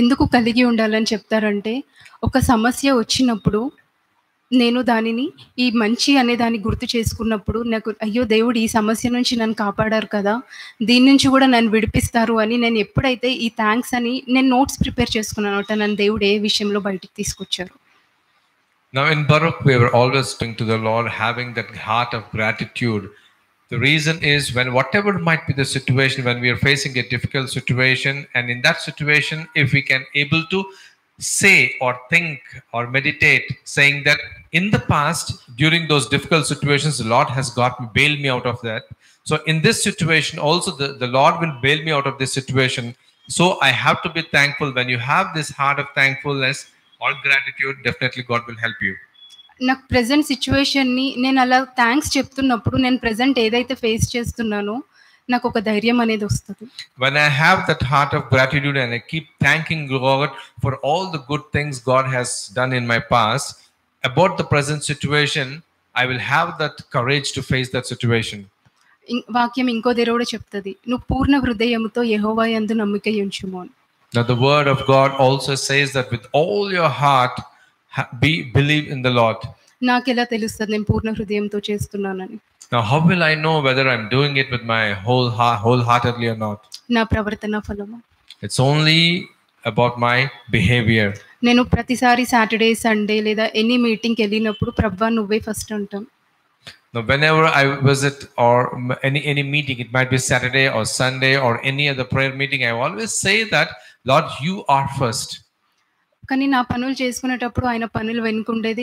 ఎందుకు కలిగి ఉండాలని చెప్తారంటే, ఒక సమస్య వచ్చినప్పుడు నేను దానిని ఈ మంచి అనే దాన్ని గుర్తు చేసుకున్నప్పుడు నాకు అయ్యో దేవుడు ఈ సమస్య నుంచి నన్ను కాపాడారు కదా, దీని నుంచి కూడా నన్ను విడిపిస్తారు అని నేను ఎప్పుడైతే ఈ థ్యాంక్స్ అని నేను నోట్స్ ప్రిపేర్ చేసుకున్నాను అనమాట, నన్ను దేవుడు ఏ విషయంలో బయటికి తీసుకొచ్చారు. Now in Baruch, we were always praying to the Lord, having that heart of gratitude. The reason is, when whatever might be the situation, when we are facing a difficult situation, and in that situation, if we can able to say or think or meditate, saying that in the past, during those difficult situations, the Lord has bailed me out of that. So in this situation also, the Lord will bail me out of this situation. So I have to be thankful. When you have this heart of thankfulness or gratitude, definitely God will help you. నాకు present సిచ్యువేషన్ని నేను అలా thanks చెప్తున్నప్పుడు నేను present ఏదైతే face చేస్తున్నానో నాకు ఒక ధైర్యం అనేది వస్తుంది. When I have that heart of gratitude and I keep thanking God for all the good things God has done in my past, about the present situation, I will have that courage to face that situation. వాక్యం ఇంకో దగ్గర కూడా చెప్తుంది, నువ్వు పూర్ణ హృదయంతో యెహోవా యందు నమ్మిక ఉంచుము అని. Now the word of God also says that with all your heart believe in the Lord. నాకు ఎలా తెలుస్తుంది నేను పూర్ణ హృదయంతో చేస్తున్నానని? Now how will I know whether I'm doing it with my wholeheartedly or not? నా ప్రవర్తన ఫలము. It's only about my behavior. నేను ప్రతిసారి సాటర్డే సండే లేదా ఎనీ మీటింగ్కి వెళ్ళినప్పుడు ప్రభువా నువ్వే ఫస్ట్ అంటాం. Now whenever I visit or any meeting, it might be Saturday or Sunday or any other prayer meeting, I always say that Lord, you are first. కానీ నా పనులు చేసుకునేటప్పుడు ఆయన పనులు వెనుకుండేది,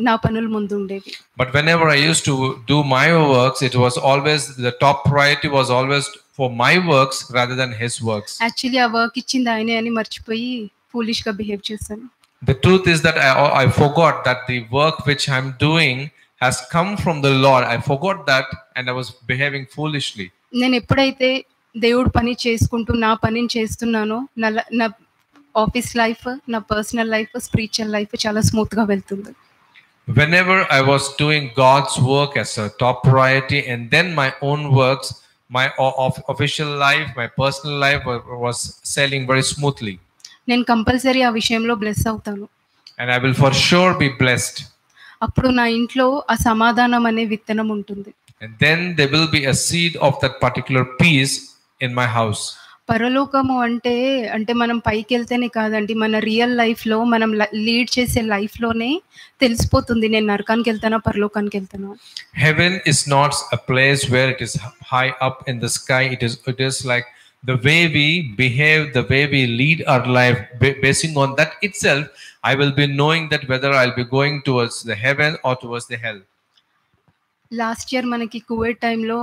నా పనులు ముందు ఉండేవి. But whenever I used to do my works, it was always the top priority was always for my works rather than his works. Actually ఆ వర్క్ ఇచ్చింది ఆయనే అని మర్చిపోయి ఫూలిష్ గా బిహేవ్ చేశాను. The truth is that I forgot that the work which I'm doing has come from the Lord. I forgot that and I was behaving foolishly. నేను ఎప్పుడైతే దేవుడు పని చేసుకుంటూ నా పనిని చేస్తున్నానో నా ఆఫీస్ లైఫ్, నా పర్సనల్ లైఫ్, స్పిరిచువల్ లైఫ్ చాలా స్మూత్ గా వెళ్తుంది. Whenever I was doing God's work as a top priority and then my own works, my official life, my personal life was sailing very smoothly. నేను compulsory ఆ విషయంలో bless అవుతాను. And I will for sure be blessed. అప్పుడు నా ఇంట్లో ఆ సమాధానం అనే విత్తనం ఉంటుంది. And then there will be a seed of that particular peace in my house. పరలోకము అంటే, అంటే మనం పైకెళ్తేనే కాదండి. మన రియల్ లైఫ్‌లో మనం లీడ్ చేసే లైఫ్‌లోనే తెలిసిపోతుంది. నేను నరకానికెళ్తానా, పరలోకానికెళ్తానా. Heaven is not a place where it is high up in the sky. It is like the way we behave, the way we lead our life. Basing on that itself, I will be knowing that whether I'll be going towards the heaven or towards the hell. Last year మనకి Kuwait టైంలో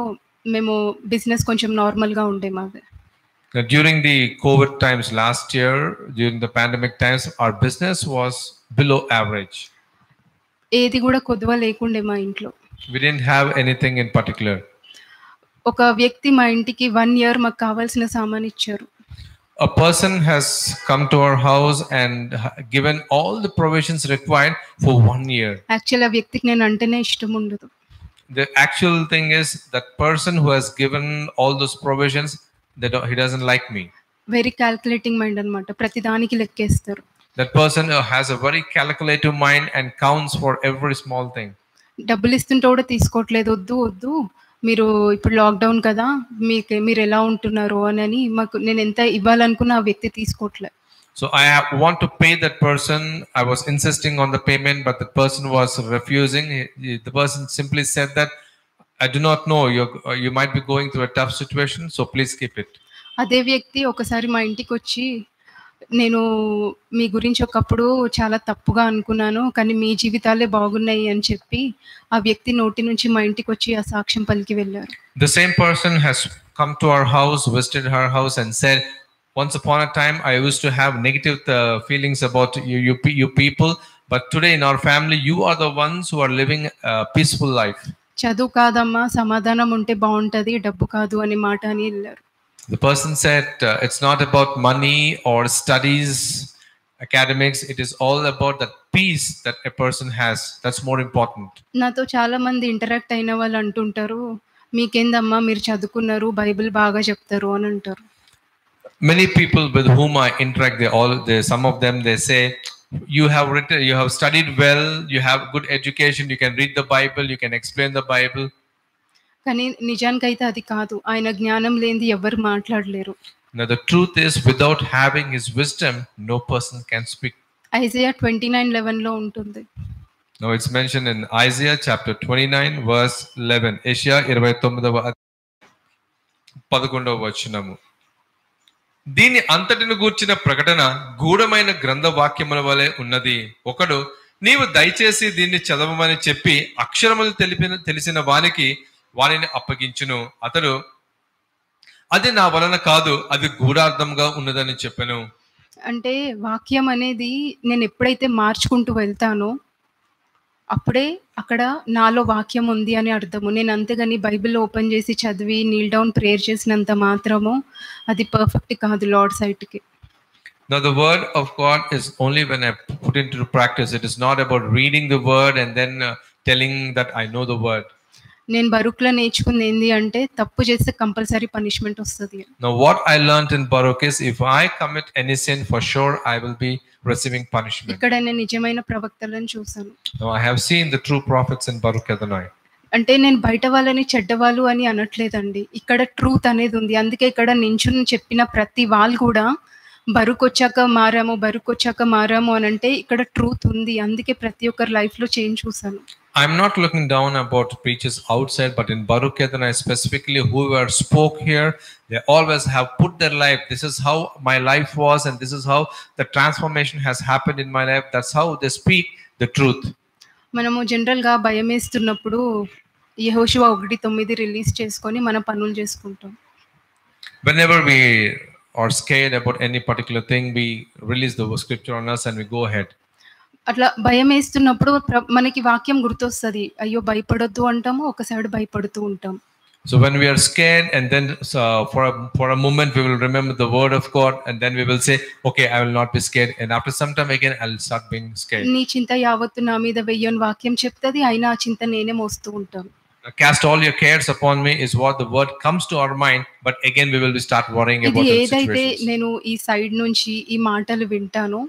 మేము business కొంచెం నార్మల్‌గా ఉండే మాది. Now, during the COVID times last year, during the pandemic times, our business was below average. ఏది కూడా కొదువ లేకుండే మా ఇంట్లో. We didn't have anything in particular. ఒక వ్యక్తి మా ఇంటికి 1 ఇయర్ మాకు కావాల్సిన సామాను ఇచ్చారు. A person has come to our house and given all the provisions required for 1 year. Actual ఆ వ్యక్తికి నేను అంటేనే ఇష్టం ఉండదు. The actual thing is that person who has given all those provisions, he doesn't like me. Very calculating mind అన్నమాట. ప్రతి దానికి లెక్కేస్తారు. That person has a very calculative mind and counts for every small thing. డబ్బులు ఇస్తుంటే కూడా తీసుకోవట్లేదు. వద్దు మీరు ఇప్పుడు లాక్డౌన్ కదా, మీరు ఎలా ఉంటున్నారు అని మాకు నేను ఎంత ఇవ్వాలనుకున్న ఆ వ్యక్తి తీసుకోవట్లేదు. So I want to pay that person. I was insisting on the payment, but the person was refusing. The person simply said that I do not know, you might be going through a tough situation, so please keep it. అదే వ్యక్తి ఒకసారి మా ఇంటికి వచ్చి, నేను మీ గురించి ఒకప్పుడు చాలా తప్పుగా అనుకున్నాను, కానీ మీ జీవితాలే బాగున్నాయి అని చెప్పి ఆ వ్యక్తి నోటి నుంచి మా ఇంటికి వచ్చి ఆ సాక్ష్యం పలికి వెళ్ళారు. The same person has come to our house, visited her house and said, once upon a time I used to have negative feelings about you people, but today in our family you are the ones who are living a peaceful life. చదువు కాదమ్మా, సమాధానం ఉంటే బాగుంటది, డబ్బు కాదు అనే మాట అని వెళ్ళారు. The person said, it's not about money or studies, academics. It is all about that peace that a person has. That's more important. నాతో చాలా మంది ఇంటరాక్ట్ అయిన వాళ్ళు అంటుంటారు, మీకేందమ్మా మీరు చదువుకున్నారు, బైబిల్ బాగా చెప్తారు అని అంటారు. Many people with whom I interact, some of them they say, you have studied well, you have good education, you can read the Bible, you can explain the Bible. కానీ నిజానికైతే అది కాదు. ఆయన జ్ఞానం లేనిది ఎవరు మాట్లాడలేరు. Now the truth is, without having his wisdom, no person can speak. Isaiah 29:11 లో ఉంటుంది. Now it's mentioned in Isaiah chapter 29 verse 11. Isaiah 29వ 11వ వచనము. దీని అంతటిని గూర్చిన ప్రకటన గూఢమైన గ్రంథ వాక్యముల వలె ఉన్నది. ఒకడు, నీవు దయచేసి దీన్ని చదవమని చెప్పి అక్షరములు తెలిసిన వానిని అప్పగించును. అతడు, అది నా వలన కాదు, అది గూఢార్థంగా ఉన్నదని చెప్పెను. అంటే వాక్యం అనేది నేను ఎప్పుడైతే మార్చుకుంటూ వెళ్తానో అప్పుడే అక్కడ నాలో వాక్యం ఉంది అని అర్థము. నేను అంతేగాని బైబిల్ ఓపెన్ చేసి చదివి నీల్ డౌన్ ప్రేయర్ చేసినంత మాత్రము అది పర్ఫెక్ట్ కాదు లార్డ్ సైట్కి. Now the word of God is only when I put into practice. It is not about reading the word and then telling that I know the word. నేను బరుక్లో నేర్చుకుంది ఏంది అంటే తప్పు చేస్తే కంపల్సరీ పనిష్మెంట్ వస్తుంది. Now what I learned in Baruch is, if I commit any sin, for sure I will be receiving punishment. ఇక్కడ నేను నిజమైన ప్రవక్తలను చూసాను. Now I have seen the true prophets in Baruch Adonai. అంటే నేను బయట వాళ్ళని చెడ్డవాళ్ళు అని అనట్లేదండి. ఇక్కడ ట్రూత్ అనేది ఉంది. అందుకే ఇక్కడ నించుని చెప్పిన ప్రతి వాళ్ళు కూడా బరుకు వచ్చాక మారాము అని అంటే ఇక్కడ ట్రూత్ ఉంది. అందుకే ప్రతి ఒక్కరి లైఫ్ లో చేంజ్ చూసాను. I'm not looking down about preachers outside, but in Baruch Adonai specifically, whoever spoke here, they always have put their life. This is how my life was, and this is how the transformation has happened in my life. That's how they speak the truth. మనము general గా భయం వేస్తున్నప్పుడు యెహోషువ 1:9 release చేసుకొని మన పనులు చేసుకుంటాం. Whenever we are scared about any particular thing, we release the scripture on us and we go ahead. అట్లా భయం వేస్తున్నప్పుడు మనకి వాక్యం గుర్తొస్తుంది. అయ్యో భయపడొద్దు అంటాము, ఒకసారి భయపడుతూ ఉంటాం. So when we are scared, and then for a moment we will remember the word of God, and then we will say, okay, I will not be scared, and after some time again I will start being scared. నీ చింత యావత్తు నా మీద వెయ్యని వాక్యం చెప్తది, అయినా ఆ చింత నేనే మోస్తూ ఉంటాను. Cast all your cares upon me is what the word comes to our mind, but again we will start worrying about the ఏదైతే situations. నేను ఈ సైడ్ నుంచి ఈ మాటలు వింటానో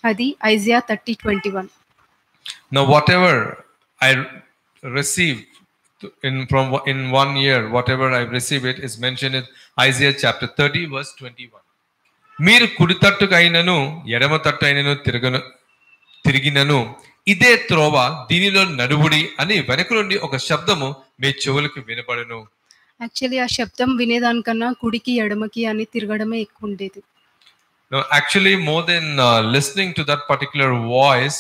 అది Isaiah 30:21. Now whatever I receive in 1 year, whatever I receive it is mentioned in Isaiah chapter 30 verse 21. మీరు కుడి తట్టుకు అయినను ఎడమ తట్టు అయినను తిరిగినను ఇదే త్రోవ దీనిలో నడువుడి అని వెనక నుండి ఒక శబ్దము మీ చెవులకు వినపడును. యాక్చువల్లీ ఆ శబ్దం వినేదానికన్నా కుడికి ఎడమకి అని తిరగడమే ఎక్కువ ఉండేది. No, actually more than listening to that particular voice,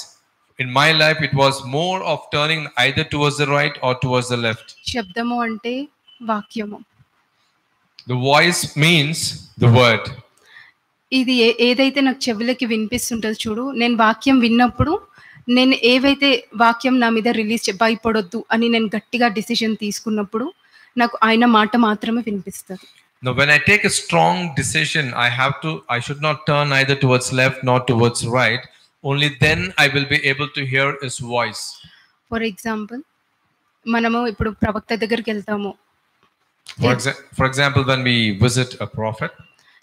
in my life it was more of turning either towards the right or towards the left. శబ్దము అంటే వాక్యము. The voice means the word. ఇది ఏదైతే నాకు చెవులకి వినిపిస్తుంటదో చూడు, నేను వాక్యం విన్నప్పుడు నేను ఏవైతే వాక్యం నా మీద రిలీజ్ భయపడొద్దు అని నేను గట్టిగా డిసిషన్ తీసుకున్నప్పుడు నాకు ఆయన మాట మాత్రమే వినిపిస్తుంది. Now when I take a strong decision, I should not turn either towards left nor towards right. Only then I will be able to hear his voice. For example మనము ఇప్పుడు ప్రవక్త దగ్గరికి వెళ్తాము. For example, when we visit a prophet,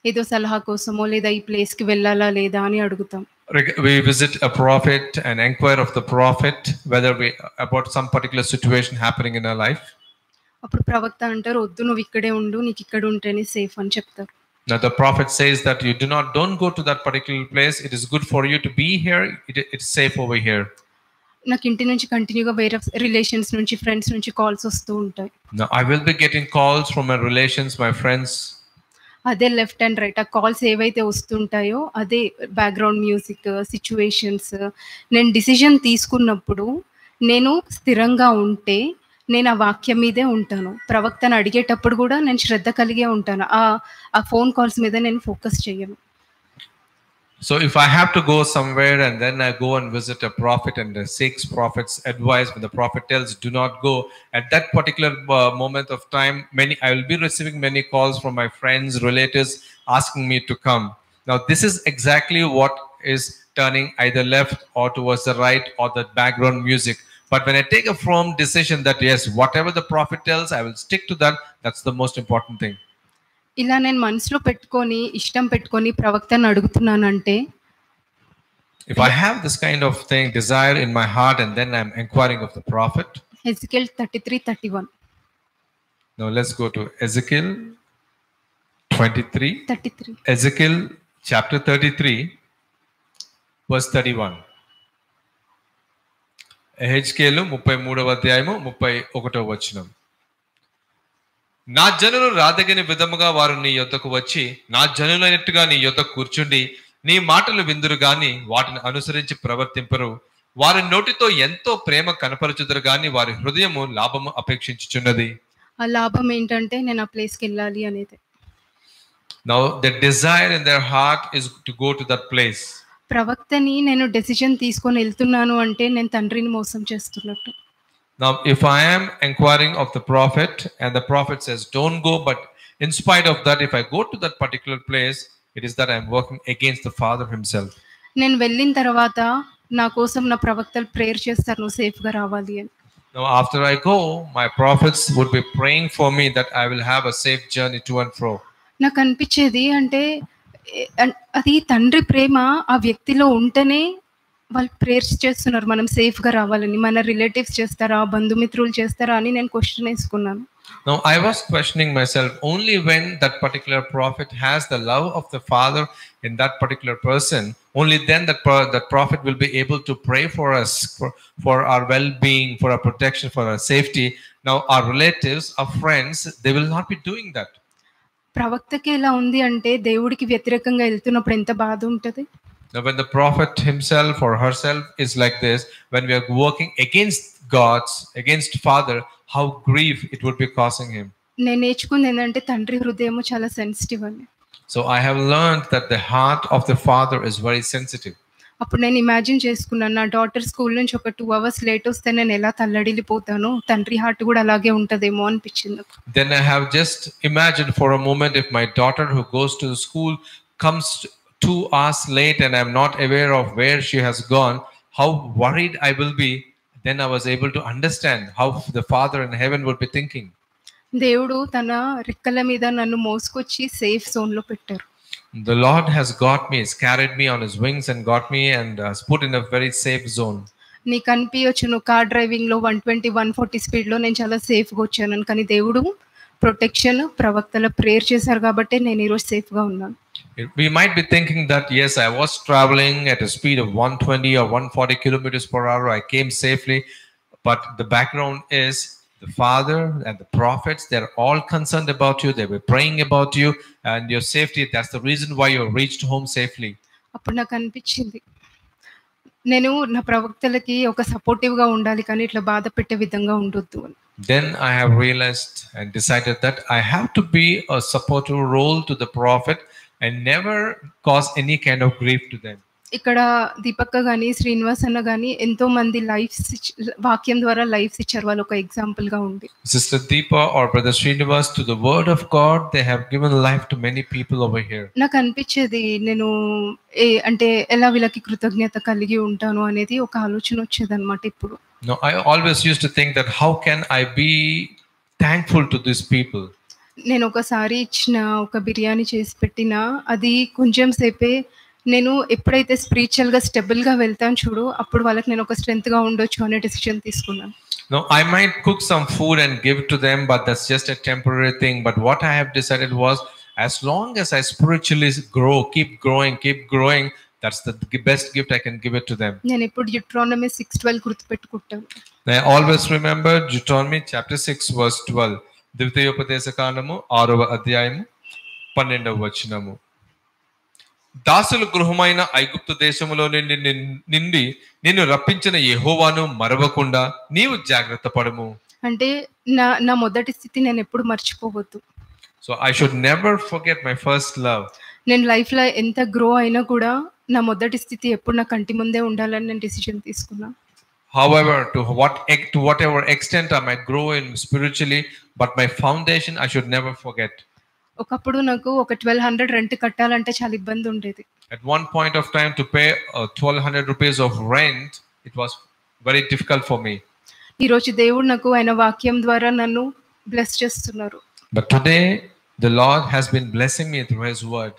ఏదో సలహా కోసమో లేదా ఈ ప్లేస్కి వెళ్ళాలా లేదా అని అడుగుతాం. we visit a prophet and inquire of the prophet whether about some particular situation happening in our life. అప్పుడు ప్రవక్త అంటారు, వద్దు నువ్వు ఇక్కడే ఉండు, నీకు ఇక్కడ ఉంటేనే సేఫ్ అని చెప్తారు. Now the prophet says that don't go to that particular place. It is good for you to be here. It's safe over here. నాకు ఇంటి నుంచి కంటిన్యూగా వేరే రిలేషన్స్ నుంచి ఫ్రెండ్స్ నుంచి కాల్స్ వస్తూ ఉంటాయి. Now I will be getting calls from my relations, my friends. అదే లెఫ్ట్ అండ్ రైట్ ఆ కాల్స్ ఏవైతే వస్తుంటాయో అదే బ్యాక్గ్రౌండ్ మ్యూజిక్ సిచ్యువేషన్స్. నేను డిసిజన్ తీసుకున్నప్పుడు నేను స్థిరంగా ఉంటే నేను ఆ వాక్యం మీదే ఉంటాను. ప్రవక్తను అడిగేటప్పుడు కూడా నేను శ్రద్ధ కలిగే ఉంటాను. ఆ ఫోన్ కాల్స్ మీద నేను ఫోకస్ చేయను. So if I have to go somewhere and then I go and visit a prophet and seeks prophet's advice, when the prophet tells do not go, at that particular moment of time, I will be receiving many calls from my friends, relatives asking me to come. Now this is exactly what is turning either left or towards the right or the background music. But when I take a firm decision that yes, whatever the prophet tells, I will stick to that. That's the most important thing. ఇలా నేను మనసులో పెట్టుకొని ఇష్టం పెట్టుకొని ప్రవక్తను అడుగుతున్నానంటే, if I have this kind of thing, desire in my heart, and then I'm inquiring of the prophet. Ezekiel 33:31. Now let's go to Ezekiel 33. Ezekiel chapter 33 verse 31. Ezekiel 33వ అధ్యాయము 31వ వచనం. నా జనులు రాదగిన విధముగా వారు నీ యొద్దకు వచ్చి నా జనులైనట్టుగా నీ యొద్ద కూర్చుండి నీ మాటలు విందురు గాని వాటిని అనుసరించి ప్రవర్తింపరు. వారి నోటితో ఎంతో ప్రేమ కనపరచుదురు గాని వారి హృదయము లాభము అపేక్షించుచున్నది. ఆ లాభం ఏంటంటే నేను ఆ ప్లేస్కి వెళ్ళాలి అనేది. Now the desire in their heart is to go to that place. ప్రవక్తని నేను డెసిషన్ తీసుకొని వెళ్తున్నాను అంటే నేను తండ్రిని మోసం చేస్తున్నట్టు. Now if I am inquiring of the prophet and the prophet says don't go, but in spite of that if I go to that particular place, it is that I am working against the Father himself. నేను వెళ్ళిన తర్వాత నా కోసం నా ప్రవక్తలు prayer చేస్తారు నువ్వు safe గా రావాలి అని. Now after I go, my prophets would be praying for me that I will have a safe journey to and fro. నాకు అనిపించేది అంటే అది తండ్రి ప్రేమ ఆ వ్యక్తిలో ఉంటేనే వాళ్ళు ప్రేయర్స్ చేస్తున్నారు మనం సేఫ్ గా రావాలని. మన రిలేటివ్స్ చేస్తారా, బంధుమిత్రులు చేస్తారా అని నేను క్వశ్చన్ వేసుకున్నాను. Now I was questioning myself, only when that particular prophet has the love of the Father in that particular person, only then that prophet will be able to pray for us, for our well-being, for our protection, for our safety. Now our relatives, our friends, they will not be doing that. ప్రవక్తకి ఎలా ఉంది అంటే దేవుడికి వ్యతిరేకంగా వెళ్తున్నప్పుడు ఎంత బాధ ఉంటుంది. Now when the prophet himself or herself is like this, when we are working against Father, how grief it would be causing him. నేను నేర్చుకుంది ఏంటంటే తండ్రి హృదయము చాలా సెన్సిటివ్ అని. So I have learned that the heart of the Father is very sensitive. అప్పుడు నేను imagine చేసుకున్నాను నా డాటర్ స్కూల్ నుంచి ఒక 2 hours లేట్ వస్తే నేను ఎలా తల్లడిల్లిపోతాను, తండ్రి హార్ట్ కూడా అలాగే ఉంటదేమో అనిపించింది. Then I have just imagined for a moment if my daughter who goes to the school comes 2 hours late and I'm not aware of where she has gone, how worried I will be. Then I was able to understand how the Father in heaven would be thinking. దేవుడు తన రెక్కల మీద నన్ను మోసుకొచ్చి safe zone లో పెట్టారు. The Lord has got me, has carried me on his wings and got me and has put in a very safe zone. నీకు అనిపించచ్చు నువ్వు car డ్రైవింగ్లో 120 140 స్పీడ్లో నేను చాలా సేఫ్గా వచ్చాను, కానీ దేవుడు ప్రొటెక్షన్ ప్రవక్తల ప్రేయర్ చేశారు కాబట్టి నేను ఈరోజు సేఫ్గా ఉన్నాను. We might be thinking that yes, I was traveling at a speed of 120 or 140 kilometers per hour. I came safely, but the background is the Father and the prophets. They're all concerned about you. They were praying about you and your safety. That's the reason why you reached home safely. అప్పుడు నాకు అనిపించింది నేను నా ప్రవక్తలకి ఒక సపోర్టివ్గా ఉండాలి, కానీ ఇట్లా బాధ పెట్టే విధంగా ఉండొద్దు అని. Then I have realized and decided that I have to be a supportive role to the prophet and never cause any kind of grief to them. ఇక్కడ దీపక్క కానీ శ్రీనివాస్ అన్న కానీ ఎంతో మంది వాక్యం ద్వారా లైఫ్స్ ఇచ్చారు, వాళ్ళు ఒక ఎగ్జాంపుల్గా ఉంది. Sister Deepa or Brother Srinivas, to the word of God, they have given life to many people over here. నాకు అనిపించేది నేను అంటే ఎలా వీళ్ళకి కృతజ్ఞత కలిగి ఉంటాను అనేది ఒక ఆలోచన వచ్చేది అనమాట. ఇప్పుడు No, I always used to think that how can I be thankful to these people? నేను ఒకసారి ఇచ్చిన ఒక బిర్యానీ చేసి పెట్టినా అది కొంచెం సేపే, నేను ఎప్పుడైతే స్పిరిచువల్గా స్టెబుల్గా వెళ్తాను చూడు అప్పుడు వాళ్ళకి నేను ఒక స్ట్రెంత్గా ఉండొచ్చు అనే డెసిషన్ తీసుకున్నాను. No, I might cook some food and give to them, but that's just a temporary thing. But what I have decided was, as long as I spiritually grow, keep growing, that's the best gift I can give it to them. నేను ఎప్పుడు Deuteronomy 6:12 గుర్తుపెట్టుకుంటాను. I always remember Deuteronomy chapter 6 verse 12. ద్వితీయోపదేశకాండము 6వ అధ్యాయము 12వ వచనము. దాసుల గృహమైన ఐగుప్తు దేశములో నుండి నిన్ను రప్పించిన యెహోవాను మరవకుండా నీవు జాగ్రత్త పడము. అంటే నా మొదటి స్థితి నేను ఎప్పుడు మర్చిపోవద్దు. So I should never forget my first love. నేను లైఫ్లో ఎంత గ్రో అయినా కూడా నా మొదటి స్థితి ఎప్పుడు నా కంటి ముందే ఉండాలని నేను డిసిషన్ తీసుకున్నా. However, to whatever extent I might grow in spiritually, but my foundation I should never forget. ఒకప్పుడు నాకు ఒక 1200 రెంట్ కట్టాలంటే చాలా ఇబ్బంది ఉండేది. At one point of time, to pay 1200 rupees of rent, it was very difficult for me. ఈరోజు దేవుడు నాకు ఆయన వాక్యం ద్వారా నన్ను బ్లెస్ చేస్తున్నారు. But today the Lord has been blessing me through His word.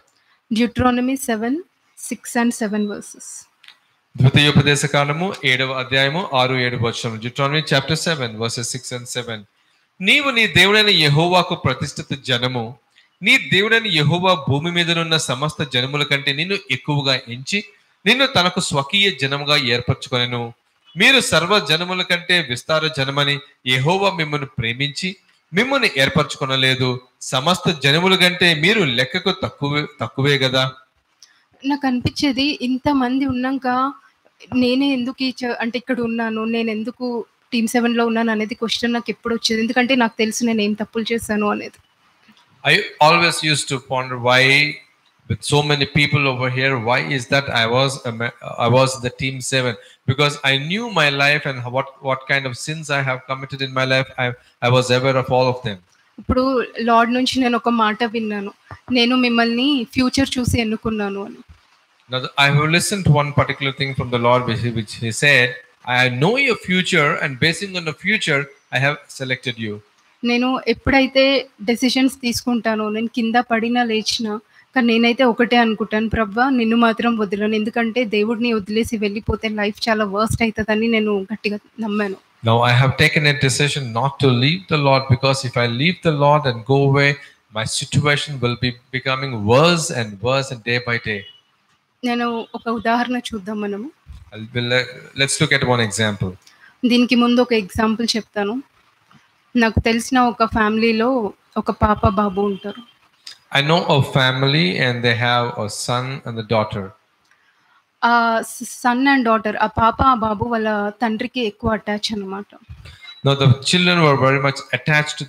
Deuteronomy 7:6 and 7 verses. ద్వితీయోపదేశకాండము 7వ అధ్యాయము 6-7 వచనం. Deuteronomy chapter 7 verses 6 and 7. నీవు నీ దేవుడైన యెహోవాకు ప్రతిష్ఠిత జనము, నీ దేవుడైన యెహోవా భూమి మీదనున్న సమస్త జనముల కంటే నిన్ను ఎక్కువగా ఎంచి నిన్ను తనకు స్వకీయ జనముగా ఏర్పరచుకొనెను. మీరు సర్వ జనముల కంటే విస్తార జనమని యెహోవా మిమ్మల్ని ప్రేమించి మిమ్మల్ని ఏర్పరచుకొనలేదు. సమస్త జనముల కంటే మీరు లెక్కకు తక్కువే కదా. నాకు అనిపించేది ఇంతమంది ఉన్నాక నేనే ఎందుకు అంటే ఇక్కడ ఉన్నాను, నేను ఎందుకు టీమ్ 7లో ఉన్నాను అనేది క్వశ్చన్ నాకు ఎప్పుడు వచ్చేది, ఎందుకంటే నాకు తెలుసు నేను ఏం తప్పులు చేశాను అనేది. I always used to ponder why with so many people over here, why is that I was the team 7, because I knew my life and what kind of sins I have committed in my life. I was aware of all of them. ఇప్పుడు lord నుంచి నేను ఒక మాట విన్నాను, నేను మిమ్మల్ని future చూసి ఎన్నుకున్నాను అని. Now I have listened to one particular thing from the Lord which He said, I know your future and basing on the future I have selected you. నేను ఎప్పుడైతే డెసిషన్స్ తీసుకుంటానో నేను కింద పడినా లేచినా కానీ నేనైతే ఒకటే అనుకుంటాను, ప్రభువా నిన్ను మాత్రం వదలను, ఎందుకంటే దేవుడిని వదిలేసి వెళ్ళిపోతే లైఫ్ చాలా వర్స్ట్ అవుతుందని నేను గట్టిగా నమ్మాను. Now I have taken a decision not to leave the Lord, because if I leave the Lord and go away, my situation will be becoming worse and worse and day by day. నేను ఒక ఉదాహరణ చూద్దాం మనము. Let's look at one example. దీనికి ముందు ఒక example చెప్తాను. నాకు తెలిసిన ఒక ఫ్యామిలీలో ఒక పాప బాబు ఉంటారు. I know a family and they have a son and a daughter. ఆ సన్ అండ్ డాటర్, ఆ పాప ఆ బాబు వాళ్ళ తండ్రికి ఎక్కువ అటాచ్ అన్నమాట. Now the children were very much attached to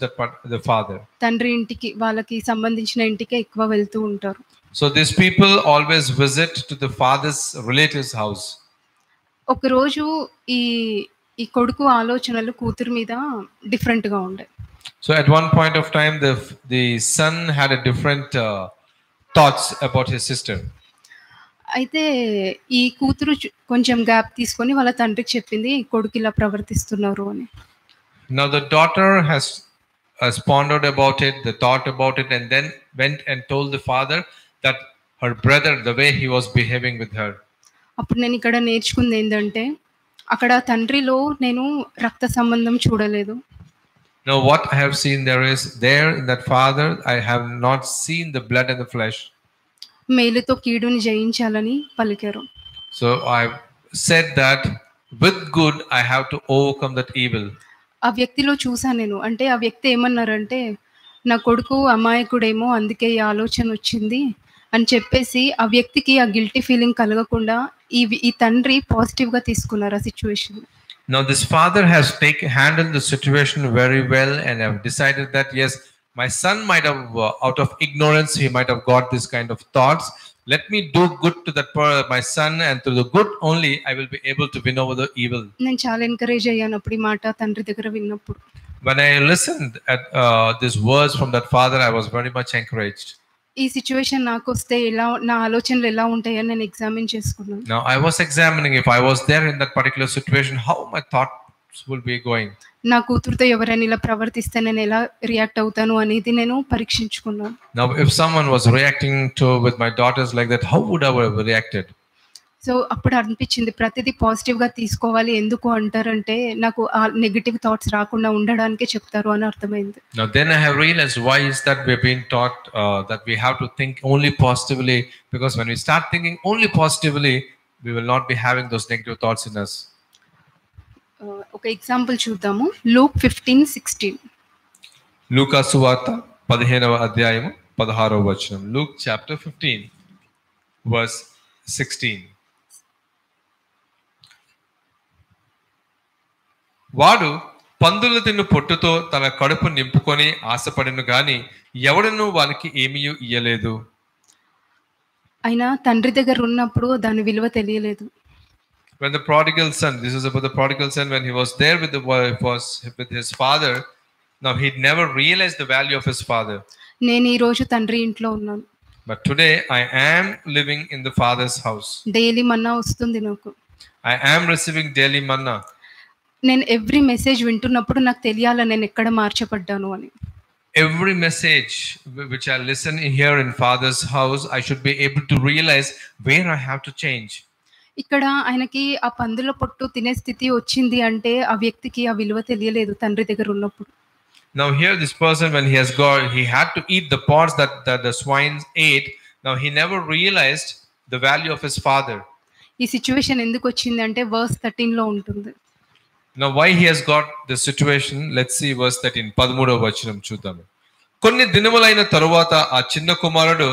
the father. తండ్రి ఇంటికి వాళ్ళకి సంబంధించిన ఇంటికే ఎక్కువ వెళ్తూ ఉంటారు. So these people always visit to the father's relatives' house. ఒక రోజు ఈ కొడుకు ఆలోచనలు కూతురు మీద డిఫరెంట్ గా ఉండే. So at one point of time the son had a different thoughts about his sister. అయితే ఈ కూతురు కొంచెం గ్యాప్ తీసుకొని వాళ్ళ తండ్రికి చెప్పింది కొడుకు ఇలా ప్రవర్తిస్తున్నారు అని. Now the daughter has pondered about it, the thought about it, and then went and told the father that her brother, the way he was behaving with her. అప్పుడు నేను ఇక్కడ నేర్చుకుంది ఏంటంటే, అక్కడ తండ్రిలో నేను రక్త సంబంధం చూడలేదు. Now, what I have seen there in that father, I have not seen the blood and the flesh. మేలుతో కీడుని జయించాలని పలికారు. So I said that with good I have to overcome that evil. ఆ వ్యక్తిలో చూసాను నేను. అంటే ఆ వ్యక్తి ఏమన్నారంటే, నా కొడుకు అమాయకుడేమో అందుకే ఈ ఆలోచన వచ్చింది అని చెప్పేసి ఆ వ్యక్తికి ఆ గిల్టీ ఫీలింగ్ కలగకుండా ఈ తండ్రి పాజిటివ్‌గా తీసుకున్నారు ఆ situation. Now this father has handled the situation very well and have decided that yes, my son might have out of ignorance he might have got this kind of thoughts. Let me do good to my son, and through the good only I will be able to win over the evil. నేను చాలా encourage అయ్యాను అప్పుడు ఈ మాట తండ్రి దగ్గర విన్నప్పుడు. When I listened at these words from that father, I was very much encouraged. ఈ సిట్యుయేషన్ నాకొస్తే నా ఆలోచనలు ఎలా ఉంటాయని నేను ఎగ్జామిన్ చేసుకున్నాను. Now I was examining if I was there in that particular situation, how my thoughts will be going. నా కూతురుతో ఎవరైనా ఇలా ప్రవర్తిస్తే నేను ఎలా రియాక్ట్ అవుతాను అనేది నేను పరీక్షించుకున్నాను. Now if someone was reacting with my daughters like that, how would I have reacted? So అప్పుడు అనిపించింది ప్రతిదీ పాజిటివ్‌గా తీసుకోవాలి. ఎందుకు అంటారంటే నాకు ఆ నెగెటివ్ థాట్స్ రాకుండా ఉండడానికే చెప్తారు అని అర్థమైంది. Now then I have realized why is that we've been taught that we have to think only positively, because when we start thinking only positively, we will not be having those negative thoughts in us. ఒక example చూద్దాము. Luke 15:16. లూకా సువార్త 15వ అధ్యాయము 16వ వచనం. Luke chapter 15 verse 16. వాడు పందులు తిన్ను పొట్టుతో తన కడుపు నింపుకొని ఆశపడిను గాని ఎవడను వానికి ఏమీ ఇయ్యలేదు. అయినా తండ్రి దగ్గర ఉన్నప్పుడు దాని విలువ తెలియలేదు. When the prodigal son, this is about the prodigal son, when he was there with his father, now he never realized the value of his father. నేను ఈ రోజు తండ్రి ఇంట్లో ఉన్నాను. But today I am living in the father's house. Daily manna వస్తుంది నాకు. I am receiving daily manna. నేను every message వింటున్నప్పుడు నాకు తెలియాలి నేను ఎక్కడ మార్చబడ్డాను అని. Every message which I listen here in father's house, I should be able to realize where I have to change. ఇక్కడ ఆయనకి ఆ పందుల పొట్టు తినే స్థితి వచ్చింది అంటే ఆ వ్యక్తికి ఆ విలువ తెలియలేదు తండ్రి దగ్గర ఉన్నప్పుడు. Now here this person, when he had to eat the pods that the swine ate. Now he never realized the value of his father. ఈ సిచ్యువేషన్ ఎందుకు వచ్చింది అంటే verse 13 లో ఉంటుంది. Now why he has got the situation, let's see verse 13. 13వ వచనం చూద్దాము. కొన్ని దినములైన తరువాత ఆ చిన్న కుమారుడు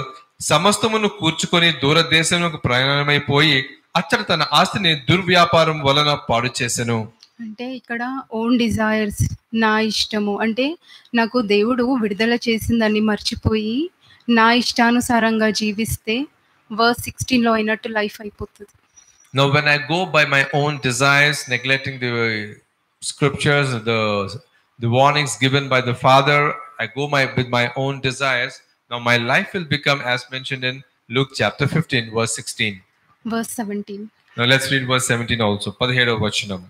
సమస్తమును కూర్చుకొని దూరదేశమునకు ప్రయాణమైపోయి అచ్చట తన ఆస్తిని దుర్వ్యాపారం వలన పాడు చేసెను. అంటే ఇక్కడ ఓన్ డిజైర్స్, నా ఇష్టము, అంటే నాకు దేవుడు విడుదల చేసిందని మర్చిపోయి నా ఇష్టానుసారంగా జీవిస్తే verse 16 లో అయినట్టు లైఫ్ అయిపోతుంది. Now when I go by my own desires, neglecting the scriptures, the warnings given by the father, I go with my own desires. Now my life will become as mentioned in Luke chapter 15 verse 16. verse 17. Now let's read verse 17 also. 17వ వచనం.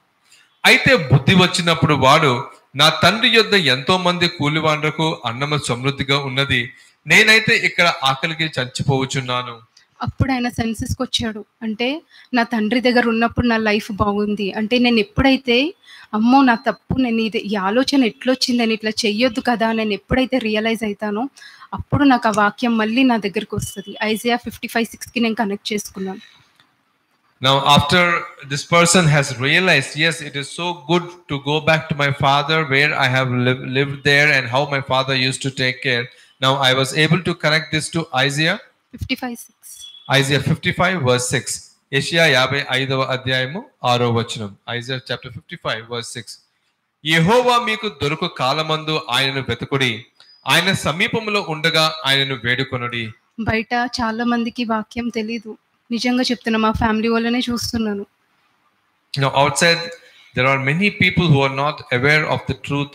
అయితే బుద్ధి వచ్చినప్పుడు వాడు, నా తండ్రి యొద్ద ఎంతో మంది కూలివాండ్రకు అన్నము సమృద్ధిగా ఉన్నది, నేనైతే ఇక్కడ ఆకలికి చచ్చిపోవచ్చున్నాను. అప్పుడు ఆయన సెన్సెస్కి వచ్చాడు. అంటే నా తండ్రి దగ్గర ఉన్నప్పుడు నా లైఫ్ బాగుంది, అంటే నేను ఎప్పుడైతే అమ్మో నా తప్పు, నేను ఈ ఆలోచన ఎట్లొచ్చింది, నేను ఇట్లా చెయ్యొద్దు కదా, నేను ఎప్పుడైతే రియలైజ్ అవుతానో అప్పుడు నాకు ఆ వాక్యం మళ్ళీ నా దగ్గరికి వస్తుంది. ఐజయా 55:6కి నేను కనెక్ట్ చేసుకున్నాను. Now after this person has realized, yes, it is so good to go back to my father where I have lived there and how my father used to take care. Now I was able to connect this to Isaiah 55:6. Isaiah 55 verse 6. యెషయా 55వ అధ్యాయము 6వ వచనం. Isaiah chapter 55 verse 6. యెహోవా మీకు దొరుకు కాలమందు ఆయనను వెతుకుడి, ఆయన సమీపంలో ఉండగా ఆయనను వేడుకొనుడి. బయట చాలా మందికి వాక్యం తెలీదు. నిజంగా చెప్తున్నా, మా ఫ్యామిలీ వాళ్ళనే చూస్తున్నాను. Now outside there are many people who are not aware of the truth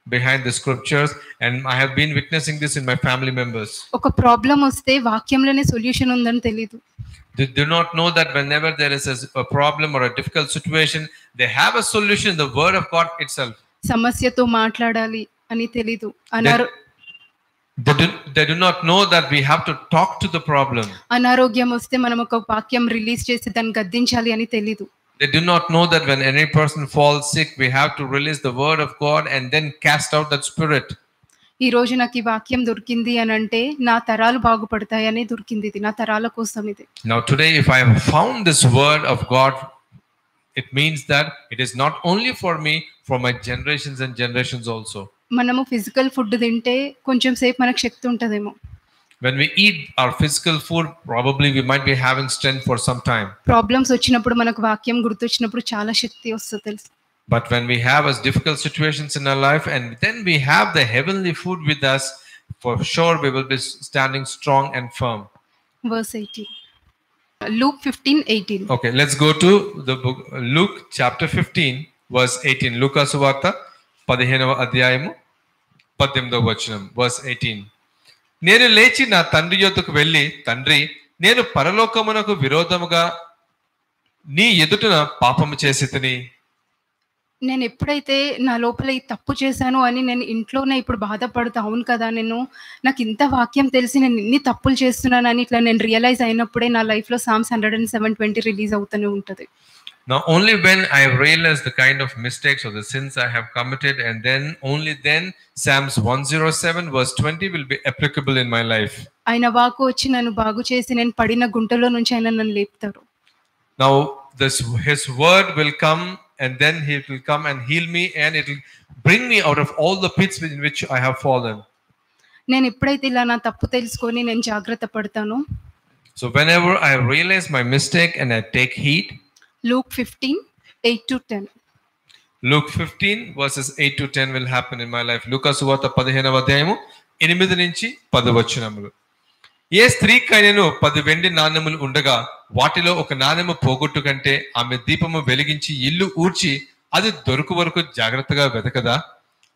behind the scriptures, and I have been witnessing this in my family members. ఒక ప్రాబ్లం వస్తే వాక్యంలోనే సొల్యూషన్ ఉందని తెలీదు. They do not know that whenever there is a problem or a difficult situation, they have a solution in the word of God itself. సమస్యతో మాట్లాడాలి అని తెలీదు. They do not know that we have to talk to the problem. అనారోగ్యం వస్తే మనం ఒక వాక్యం release చేసి దాన్ని గద్దించాలి అని తెలీదు. They do not know that when any person falls sick, we have to release the word of God and then cast out that spirit. ఈ రోజు నాకు ఈ వాక్యం దొరికింది అని అంటే నా తరాలు బాగుపడతాయని దొరికింది, ఇది నా తరాల కోసం ఇది. Now today, if I have found this word of God, it means that it is not only for me, for my generations and generations also. మనము ఫిజికల్ ఫుడ్ తింటే కొంచెం సేపు మనకు శక్తి ఉంటదేమో. When we eat our physical food, probably we might be having strength for some time. Problems వచ్చినప్పుడు మనకు వాక్యం గుర్తొచ్చినప్పుడు చాలా శక్తి వస్తుంది తెలుసు. But when we have as difficult situations in our life and then we have the heavenly food with us, for sure we will be standing strong and firm. Verse 18. Luke 15:18. Okay, let's go to the book Luke chapter 15 verse 18. Luka suvarta 15వ అధ్యాయము 18వ వచనం verse 18. నేను లేచి నా తండ్రి యొద్దకు వెళ్ళి, తండ్రి, నేను పరలోకమునకు విరోధముగా నీ ఎదుటన పాపము చేసితిని. నేను ఎప్పుడైతే నా లోపల ఈ తప్పు చేశాను అని నేను ఇంట్లోనే ఇప్పుడు బాధపడుతూ, అవును కదా నాకు ఇంత వాక్యం తెలిసి నేను ఇన్ని తప్పులు చేస్తున్నానని ఇట్లా నేను రియలైజ్ అయినప్పుడే నా లైఫ్లో Psalms 107:20 రిలీజ్ అవుతూనే ఉంటుంది. Now only when I realize the kind of mistakes or the sins I have committed, and then only then Psalms 107 verse 20 will be applicable in my life. ఆయన వాక్కు వచ్చి నన్ను బాగు చేసి నేను పడిన గుంటలో నుంచి ఆయన నన్ను లేపుతారు. Now his word will come and then he will come and heal me and it will bring me out of all the pits in which I have fallen. నేను ఎప్పుడైతే ఇలా నా తప్పు తెలుసుకొని నేను జాగ్రత్త పడతానో, so whenever I realize my mistake and I take heed, Luke 15:8-10. Luke 15 verses 8 to 10 will happen in my life. Luka suvarta 15వ అధ్యాయము 8 నుంచి 10 వచనములు. ఏ స్త్రీకైనను 10 వెండి నాణెములు ఉండగా వాటిలో ఒక నాణెము పోగొట్టు కంటే ఆమె దీపము వెలిగించి ఇల్లు ఊడ్చి అది దొరుకు వరకు జాగ్రత్తగా వెతకదా?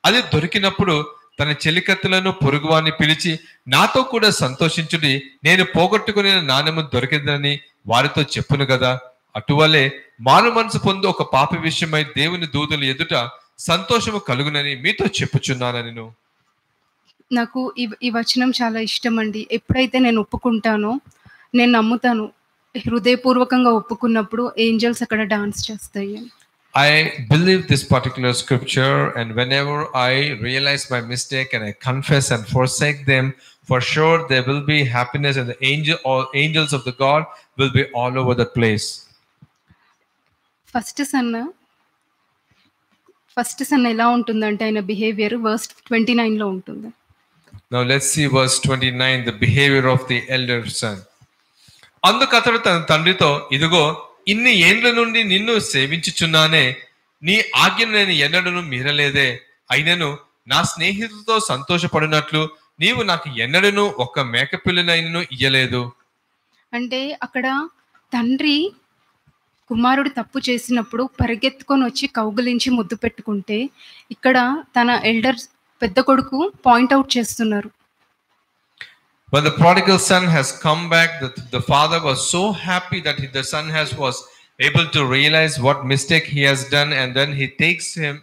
అది దొరికినప్పుడు తన చెలికత్తెలను పొరుగువాన్ని పిలిచి, నాతో కూడా సంతోషించుడి, నేను పోగొట్టుకునే నాణెము దొరికిందని వారితో చెప్పును కదా. అటువలే మారు మనసు పొందు ఒక పాపి విషయమై దేవుని దూతల ఎదుట సంతోషము కలుగునని మీతో చెప్పుచున్నానని. నాకు ఈ వచనం చాలా ఇష్టం అండి. ఎప్పుడైతే నేను ఒప్పుకుంటానో, నేను నమ్ముతాను, హృదయపూర్వకంగా ఒప్పుకున్నప్పుడు ఏంజల్స్ అక్కడ డాన్స్ చేస్తాయి. I believe this particular scripture, and whenever I realize my mistake and I confess and forsake them, for sure there will be happiness, and the angels of the God will be all over the place. First son ఎలా ఉంటుందంటే ఆయన behaviour verse 29 లో ఉంటుంది. Now let's see verse 29, the behavior of the elder son. అందుకు అతడు తన తండ్రితో, ఇదిగో ఇన్ని ఏండ్ల నుండి నిన్ను సేవించుచున్నానే, నీ ఆజ్ఞను నేను ఎన్నడను మీరలేదే, అయినను నా స్నేహితులతో సంతోషపడినట్లు నీవు నాకు ఎన్నడను ఒక్క మేకపిల్లనైనను ఇయ్యలేదు. అంటే అక్కడ తండ్రి కుమారుడు తప్పు చేసినప్పుడు పరిగెత్తుకొని వచ్చి కౌగిలించి ముద్దు పెట్టుకుంటే, ఇక్కడ తన ఎల్డర్ పెద్ద కొడుకు పాయింట్అవుట్ చేస్తున్నారు. When the prodigal son has come back, the father was so happy that the son was able to realize what mistake he has done, and then he takes him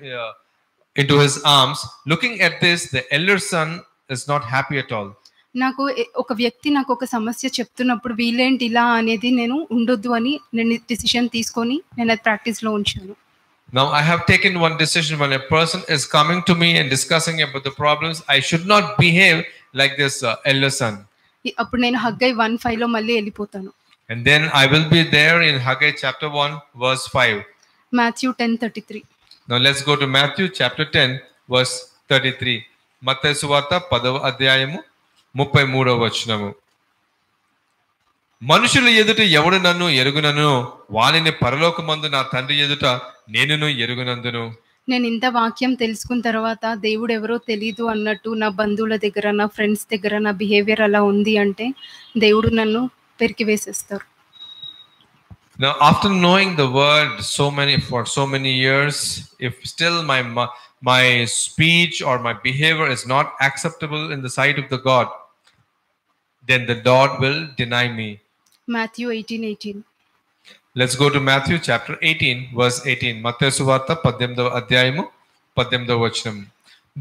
into his arms. Looking at this, the elder son is not happy at all. నాకు ఒక వ్యక్తి నాకు ఒక సమస్య చెప్తున్నప్పుడు వీలేంటి ఇలా అనేది నేను ఉండొద్దు అని నేను డిసిషన్ తీసుకొని నేను అది ప్రాక్టీస్ లో ఉంచాను. Now I have taken one decision. When a person is coming to me and discussing about the problems, I should not behave like this elder son. అప్పుడు నేను హగ్గై 1:5 లో మళ్ళీ వెళ్ళిపోతాను. And then I will be there in Haggai chapter 1 verse 5. Matthew 10:33. Now let's go to Matthew chapter 10 verse 33. మత్తయి సువార్త 10వ అధ్యాయము 33వ వచనము. మనుషుల ఎదుట ఎవడు నన్ను ఎరుగునను వానిని పరలోకమందు నా తండ్రి ఎదుట నేనును ఎరుగునందును. నేను ఇంత వాక్యం తెలుసుకున్న తర్వాత దేవుడు ఎవరో తెలియదు అన్నట్టు నా బంధువుల దగ్గర, నా ఫ్రెండ్స్ దగ్గర నా బిహేవియర్ అలా ఉంది అంటే దేవుడు నన్ను పెరికి వేసేస్తారు. Now after knowing the word for so many years, if still my speech or my behavior is not acceptable in the sight of the God, then the Lord will deny me. Matthew 18:18. Let's go to Matthew chapter 18 verse 18. మత్తయి సువార్త 18వ అధ్యాయము 18వ వచనం.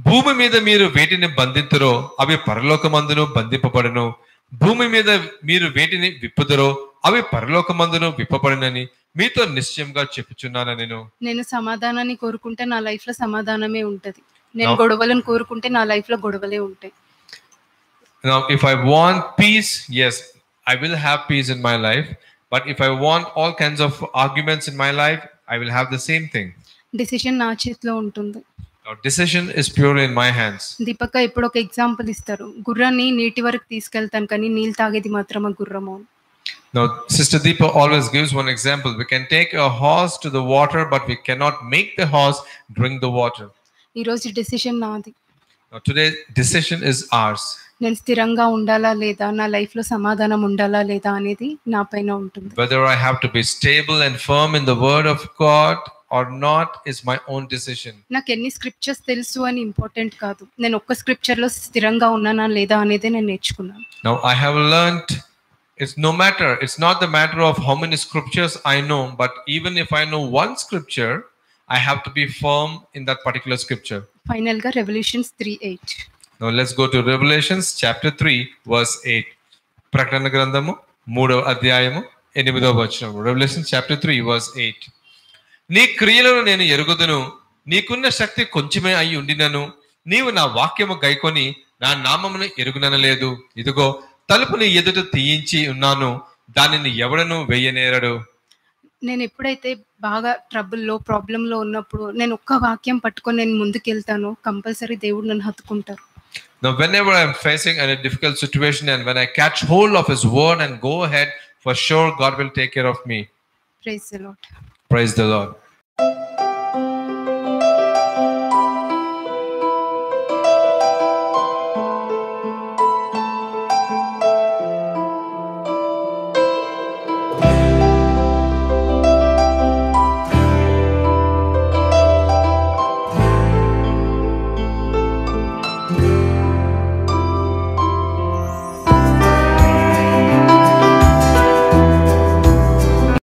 భూమి మీద మీరు వేటిని బంధింతురో అవి పరలోకమందును బంధింపబడును, భూమి మీద మీరు వేటిని విప్పుదురో అవి పరలోకమందును విప్పబడినని మీతో నిశ్చయంగా చెప్పుచున్నాను నేను సమాధానాన్ని కోరుకుంటే నా లైఫ్ లో సమాధానమే ఉంటది. నేను గొడవలను కోరుకుంటే నా లైఫ్ లో గొడవలే ఉంటాయి. Now if I want peace, yes, I will have peace in my life, but if I want all kinds of arguments in my life, I will have the same thing. Decision నా చేతిలో ఉంటుంది. Now decision is purely in my hands. దీపక ఇప్పుడు ఒక example ఇస్తారు. గుర్రాన్ని నీటి వరకు తీసుకెళ్తాను కానీ నీళ్ళు తాగేది మాత్రం ఆ గుర్రము. Now Sister Deepa always gives one example. We can take a horse to the water, but we cannot make the horse drink the water. ఈ రోజు డిసిషన్ నాది. Now today decision is ours. నేను స్థిరంగా ఉండాలా లేదా, నా లైఫ్ లో సమాధానం ఉండాలా లేదా అనేది నా పైన ఉంటుంది. Whether I have to be stable and firm in the word of God or not is my own decision. నాకు ఎన్ని స్క్రిప్చర్స్ తెలుసు అని ఇంపార్టెంట్ కాదు. నేను ఒక్క స్క్రిప్చర్ లో స్థిరంగా ఉన్నానా లేదా అనేది నేను నేర్చుకున్నాను. Now I have learned it's not the matter of how many scriptures I know, but even if I know one scripture, I have to be firm in that particular scripture. Final గా revolutions 3:8. Now let's go to Revelations chapter 3 verse 8. ప్రకటన గ్రంథము 3వ అధ్యాయము 8వ వచనం. Revelation chapter 3 verse 8. నీ క్రియలను నేను ఎరుగుదును, నీకున్న శక్తి కొంచెమే అయి ఉండినను, నీవు నా వాక్యము గైకొని నా నామమును ఎరుగుననలేదు. ఇదిగో తలుపుని ఎదుట తీయించి ఉన్నాను, దానిని ఎవడను వేయనేరడు. నేను ఎప్పుడైతే బాగా ట్రబుల్లో ప్రాబ్లంలో ఉన్నప్పుడు నేను ఒక్క వాక్యం పట్టుకొని నేను ముందుకెళ్తాను, కంపల్సరీ దేవుడు నన్ను హత్తుకుంటారు. Now whenever I am facing a difficult situation and when I catch hold of his word and go ahead, for sure God will take care of me. Praise the Lord. Praise the Lord.